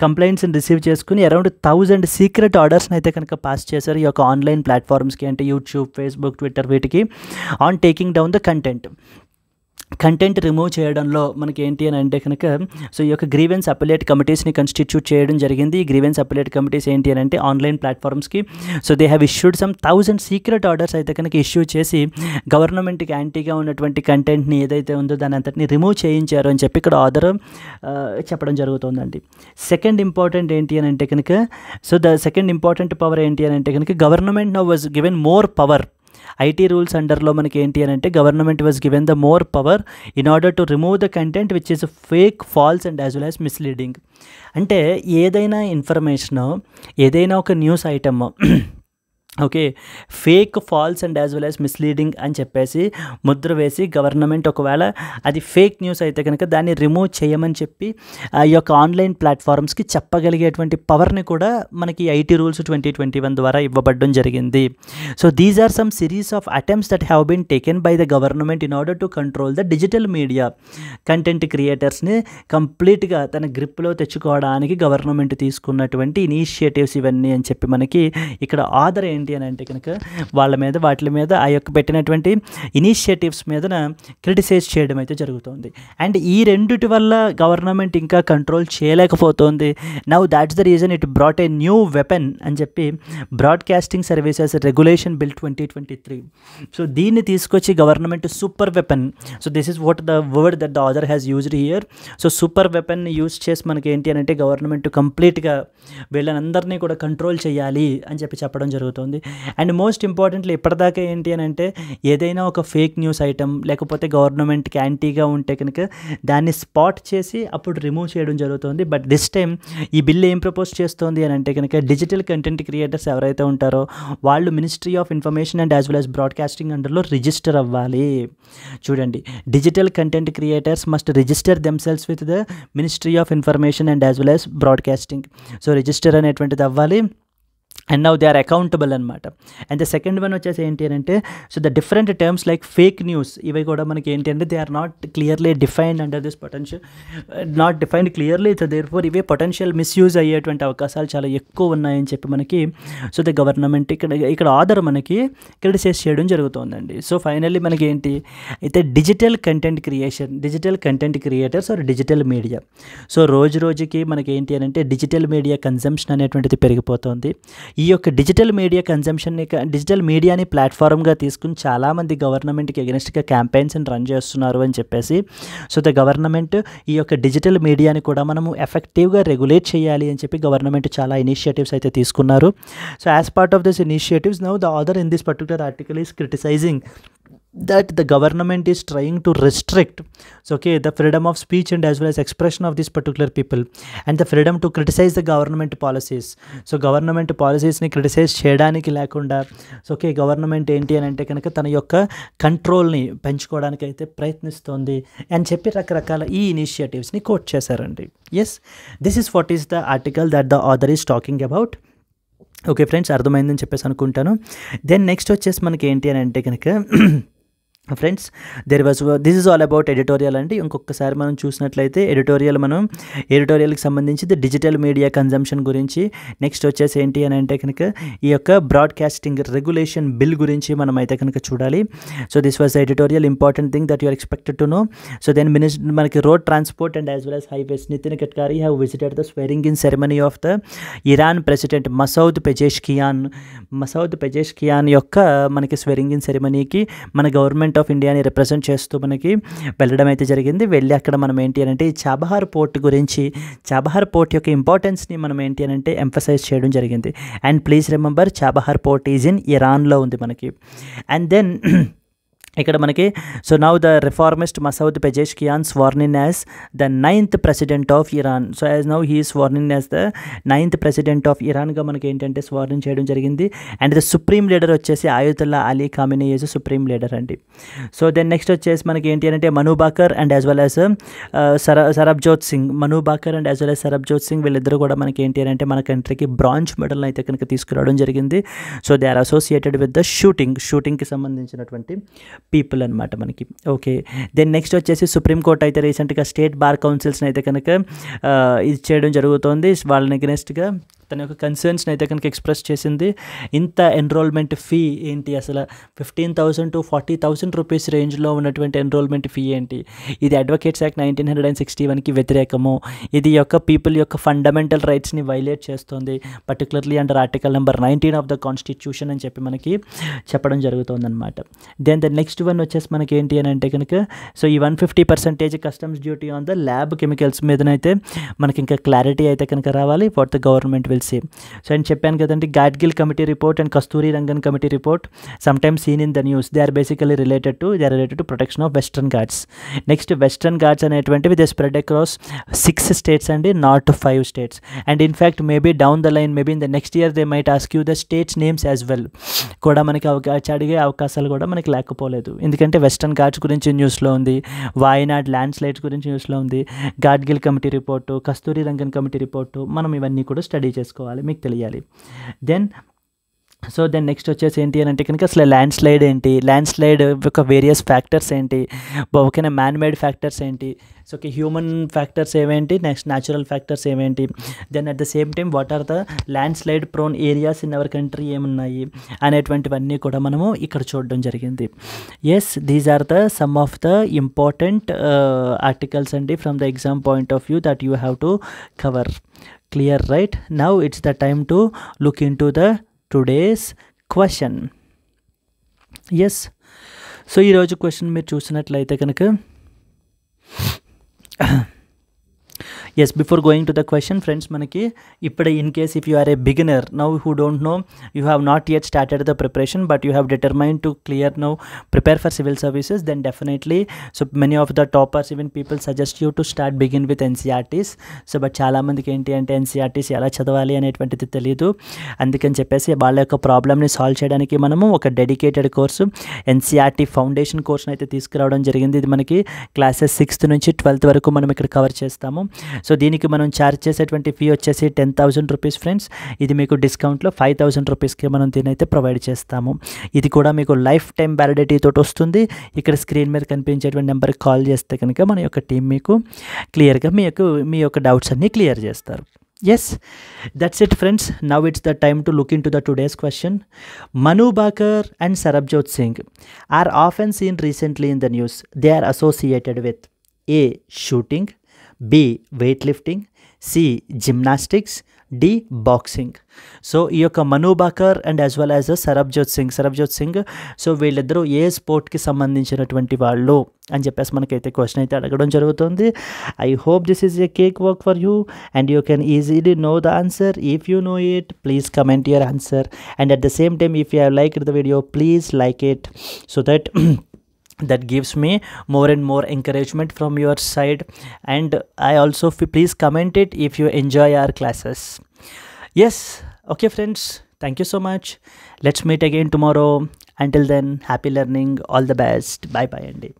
కంప్లైంట్స్ని రిసీవ్ చేసుకుని అరౌండ్ 1000 సీక్రెట్ ఆర్డర్స్ని అయితే కనుక పాస్ చేశారు ఈ యొక్క ఆన్లైన్ ప్లాట్ఫామ్స్కి, అంటే యూట్యూబ్, ఫేస్బుక్, ట్విట్టర్, వీటికి on taking down the content remove చేయడంలో మనకి ఏంటి అని అంటే కనుక సో ఈ యొక్క గ్రీవెన్స్ అపిలేట్ కమిటీస్ని కాన్స్టిట్యూట్ చేయడం జరిగింది. ఈ గ్రీవెన్స్ అపిలేట్ కమిటీస్ ఏంటి అని అంటే ఆన్లైన్ ప్లాట్ఫామ్స్కి so they have issued some 1000 secret orders అయితే కనుక ఇష్యూ చేసి గవర్నమెంట్కి యాంటీగా ఉన్నటువంటి కంటెంట్ని ఏదైతే ఉందో దాని అంతటిని రిమూవ్ చేయించారు అని చెప్పి ఇక్కడ ఆర్డర్ చెప్పడం జరుగుతుందండి. సెకండ్ ఇంపార్టెంట్ ఏంటి అని అంటే కనుక so the second important power ఏంటి అని అంటే కనుక government now was given more power. IT rules అండర్లో మనకి ఏంటి అని అంటే government was given the more power in order to remove the content which is fake, false and as well as misleading. అంటే ఏదైనా ఇన్ఫర్మేషను, ఏదైనా ఒక news item okay fake, false and as well as misleading అని చెప్పేసి ముద్ర వేసి government ఒకవేళ అది fake news అయితే కనుక దాన్ని రిమూవ్ చేయమని చెప్పి ఈ యొక్క ఆన్లైన్ ప్లాట్ఫామ్స్కి చెప్పగలిగేటువంటి పవర్ని కూడా మనకి ఐటీ రూల్స్ 2021 ద్వారా ఇవ్వబడడం జరిగింది. So these are some series of attempts that have been taken by the government in order to control the digital media content క్రియేటర్స్ని కంప్లీట్గా తన గ్రిప్లో తెచ్చుకోవడానికి గవర్నమెంట్ తీసుకున్నటువంటి ఇనిషియేటివ్స్ ఇవన్నీ అని చెప్పి మనకి ఇక్కడ ఆర్డర్ ఏంటి అని అంటే కనుక వాటి మీద ఆ యొక్క పెట్టినటువంటి ఇనిషియేటివ్స్ మీద క్రిటిసైజ్ చేయడం అయితే జరుగుతుంది. అండ్ ఈ రెండిటి వల్ల గవర్నమెంట్ ఇంకా కంట్రోల్ చేయలేకపోతుంది. Now that's the reason it brought a new weapon అని చెప్పి broadcasting services regulation bill 2023. So దీన్ని తీసుకొచ్చి government super weapon, so this is what the word that the author has used here. So super weapon use చేసి మనకి ఏంటి అని అంటే government కంప్లీట్గా వీళ్ళనందరినీ కూడా కంట్రోల్ చేయాలి అని చెప్పి చెప్పడం జరుగుతుంది. అండ్ మోస్ట్ ఇంపార్టెంట్లీ ఇప్పటిదాకా ఏంటి అని అంటే ఏదైనా ఒక ఫేక్ న్యూస్ ఐటమ్ లేకపోతే గవర్నమెంట్కి యాంటీగా ఉంటే కనుక దాన్ని స్పాట్ చేసి అప్పుడు రిమూవ్ చేయడం జరుగుతుంది. బట్ దిస్ టైం ఈ బిల్ ఏం ప్రపోజ్ చేస్తుంది అని అంటే కనుక డిజిటల్ కంటెంట్ క్రియేటర్స్ ఎవరైతే ఉంటారో వాళ్ళు ministry of information and as well as broadcasting అండర్లో రిజిస్టర్ అవ్వాలి. చూడండి, digital content creators must register themselves with the ministry of information and as well as broadcasting. So register అనేటువంటిది అవ్వాలి. And now they are accountable అనమాట. And the second one వచ్చేసి ఏంటి అని అంటే so the different terms like fake news ఇవి కూడా మనకి ఏంటి అంటే they are not clearly defined under this potential, not defined clearly. So therefore ఇవే పొటెన్షియల్ మిస్యూజ్ అయ్యేటువంటి అవకాశాలు చాలా ఎక్కువ ఉన్నాయని చెప్పి మనకి సో ద గవర్నమెంట్ ఇక్కడ ఆర్డర్ మనకి క్రిటిసైజ్ చేయడం జరుగుతుందండి. సో ఫైనల్లీ మనకి ఏంటి అయితే digital content creators or digital media. So రోజు రోజుకి మనకి ఏంటి అని అంటే డిజిటల్ మీడియా కన్జంప్షన్ అనేటువంటిది పెరిగిపోతుంది. ఈ యొక్క డిజిటల్ మీడియాని ప్లాట్ఫామ్గా తీసుకుని చాలామంది గవర్నమెంట్కి ఎగెనిస్ట్గా క్యాంపెయిన్స్ని రన్ చేస్తున్నారు అని చెప్పేసి సో ద గవర్నమెంట్ ఈ యొక్క డిజిటల్ మీడియాని కూడా మనము ఎఫెక్టివ్గా రెగ్యులేట్ చేయాలి అని చెప్పి గవర్నమెంట్ చాలా ఇనిషియేటివ్స్ అయితే తీసుకున్నారు. So as part of this initiatives now the author in this particular article is criticizing that the government is trying to restrict the freedom of speech and as well as expression of this particular people and the freedom to criticize the government policies. So government policies ni criticize cheyadaniki lekunda government enti ani ante kanaka tana yokka control ni penchukodaniki aithe prayatnistundi and cheppi rakarakaala ee initiatives ni quote chesarandi. Yes, this is what is the article that the author is talking about. Okay friends, అర్థమైందని చెప్పేసి అనుకుంటాను. Then next వచ్చేసి మనకి ఏంటి అని అంటే కనుక friends there was this is all about editorial అండి. ఇంకొకసారి మనం చూసినట్లయితే ఎడిటోరియల్కి సంబంధించి డిజిటల్ మీడియా కన్జంప్షన్ గురించి, నెక్స్ట్ వచ్చేసి ఏంటి అని అంటే కనుక ఈ యొక్క బ్రాడ్కాస్టింగ్ రెగ్యులేషన్ బిల్ గురించి మనం అయితే కనుక చూడాలి. So this was the editorial important thing that you are expected to know. So then మనకి road transport and as well as highways, Nitin Gadkari have visited the swearing in ceremony of the Iran president Masoud Pezeshkian యొక్క మనకి స్వేరింగ్ in సెరమనీకి మన government of ఇండియాని represent చేస్తూ మనకి వెళ్ళడం అయితే జరిగింది. వెళ్ళి అక్కడ మనం ఏంటి అని అంటే ఈ చాబహార్ పోర్ట్ గురించి, చాబహార్ పోర్ట్ యొక్క ఇంపార్టెన్స్ని మనం ఏంటి అని అంటే ఎంఫసైజ్ చేయడం జరిగింది. And please remember Chabahar port is in ఇరాన్లో ఉంది మనకి. అండ్ దెన్ ఇక్కడ మనకి so now the reformist Masoud Pezeshkian sworn in as the 9th president of Iran. So as now he sworn in as the 9th president of ఇరాన్గా మనకి ఏంటంటే స్వర్న్ చేయడం జరిగింది. అండ్ ద సుప్రీం లీడర్ వచ్చేసి Ayatollah Ali Khamenei is supreme leader అండి. So then next వచ్చేసి మనకి ఏంటి అంటే Manu Bhaker and as well as Sarabjot Singh, వీళ్ళిద్దరూ కూడా మనకి ఏంటి అంటే మన కంట్రీకి బ్రాంజ్ మెడల్ అయితే కనుక తీసుకురావడం జరిగింది. So they are associated with the షూటింగ్కి సంబంధించినటువంటి పీపుల్ అనమాట మనకి. ఓకే, దెన్ నెక్స్ట్ వచ్చేసి సుప్రీంకోర్టు అయితే రీసెంట్గా స్టేట్ బార్ కౌన్సిల్స్ని అయితే కనుక ఇది చేయడం జరుగుతుంది. వాళ్ళని అగెనెస్ట్గా తన యొక్క కన్సర్న్స్ని అయితే కనుక ఎక్స్ప్రెస్ చేసింది. ఇంత ఎన్రోల్మెంట్ ఫీ ఏంటి, అసలు 15,000 to 40,000 రూపీస్ రేంజ్లో ఉన్నటువంటి ఎన్రోల్మెంట్ ఫీ ఏంటి, ఇది అడ్వకేట్స్ యాక్ట్ 1961కి వ్యతిరేకము, ఇది యొక్క పీపుల్ యొక్క ఫండమెంటల్ రైట్స్ని వైలేట్ చేస్తుంది, particularly under article number 19 of the constitution అని చెప్పి మనకి చెప్పడం జరుగుతుందన్నమాట. దెన్ ద నెక్స్ట్ వన్ వచ్చేసి మనకి ఏంటి అని అంటే కనుక సో ఈ 150% customs duty on the lab chemicals మీదనైతే మనకి ఇంకా క్లారిటీ అయితే కనుక రావాలి. What the government see. So నేను చెప్పాను కదండి, Gadgil committee report and Kasturi Rangan committee report sometimes seen in the news. They are basically related to protection of Western Ghats. Next Western Ghats అనేటువంటివి దే స్ప్రెడ్ అక్రాస్ 6 states అండి, not 5 states. And in fact maybe down the line, maybe in the next year they might ask you the states names as well కూడా మనకి అడిగే అవకాశాలు కూడా మనకి లేకపోలేదు. ఎందుకంటే వెస్టర్న్ ఘాట్స్ గురించి న్యూస్లో ఉంది, వాయనాడ్ ల్యాండ్ స్లైడ్స్ గురించి న్యూస్లో ఉంది, గాడ్గిల్ కమిటీ రిపోర్టు, కస్తూరి రంగన్ కమిటీ రిపోర్టు, మనం ఇవన్నీ కూడా స్టడీ చేసుకోవాలి, మీకు తెలియాలి. దెన్ నెక్స్ట్ వచ్చేసి ఏంటి అని అంటే కనుక అసలు ల్యాండ్ స్లైడ్ ఏంటి, ల్యాండ్ స్లైడ్ యొక్క వేరియస్ ఫ్యాక్టర్స్ ఏంటి, ఓకేనా, మ్యాన్ మేడ్ ఫ్యాక్టర్స్ ఏంటి, సో హ్యూమన్ ఫ్యాక్టర్స్ ఏమేంటి, నెక్స్ట్ న్యాచురల్ ఫ్యాక్టర్స్ ఏమేంటి, then at the same time what are the landslide prone areas in our country ఏమున్నాయి అనేటువంటివన్నీ కూడా మనము ఇక్కడ చూడడం జరిగింది. Yes, these are the some of the important articles అండి from the exam point of view that you have to cover. Clear, right? Now it's the time to look into the today's question. Yes, so ఈ రోజు question మీరు చూసినట్లయితే కనుక yes, before going to the question friends, మనకి ఇప్పుడు in case if you are a beginner now who don't know, you have not yet started the preparation but you have determined to clear now, prepare for civil services, then definitely so many of the toppers even people suggest you to begin with NCERTs. So but చాలామందికి ఏంటి అంటే NCERTs ఎలా చదవాలి అనేటువంటిది తెలియదు, అందుకని చెప్పేసి వాళ్ళ యొక్క ప్రాబ్లమ్ని సాల్వ్ చేయడానికి మనము ఒక డెడికేటెడ్ కోర్సు NCERT ఫౌండేషన్ కోర్సును అయితే తీసుకురావడం జరిగింది. ఇది మనకి క్లాసెస్ 6th నుంచి 12th వరకు మనం ఇక్కడ కవర్ చేస్తాము. సో దీనికి మనం ఛార్జ్ చేసేటువంటి ఫీ వచ్చేసి 10,000 రూపీస్ ఫ్రెండ్స్. ఇది మీకు డిస్కౌంట్లో 5,000 రూపీస్కి మనం దీని అయితే ప్రొవైడ్ చేస్తాము. ఇది కూడా మీకు లైఫ్ టైం వ్యాలిడిటీ తోటి వస్తుంది. ఇక్కడ స్క్రీన్ మీద కనిపించేటువంటి నెంబర్కి కాల్ చేస్తే కనుక మన యొక్క టీం మీకు క్లియర్గా మీ యొక్క డౌట్స్ అన్నీ క్లియర్ చేస్తారు. Yes, that's it friends. Now it's the time to look into the today's question. Manu Bakar and Sarabjot Singh are often seen recently in the news. They are associated with A. Shooting, B. weightlifting, C. gymnastics, D. boxing. సో ఈ యొక్క Manu Bhaker and as well as Sarabjot Singh so వీళ్ళిద్దరూ ఏ స్పోర్ట్కి సంబంధించినటువంటి వాళ్ళు అని చెప్పేసి మనకైతే క్వశ్చన్ అయితే అడగడం జరుగుతుంది. I hope this is a cake work for you and you can easily know the answer. If you know it please comment your answer and at the same time if you have liked the video please like it so that that gives me more and more encouragement from your side, and I also please comment it if you enjoy our classes. Yes, okay friends, thank you so much. Let's meet again tomorrow. Until then, happy learning, all the best, bye bye Andy.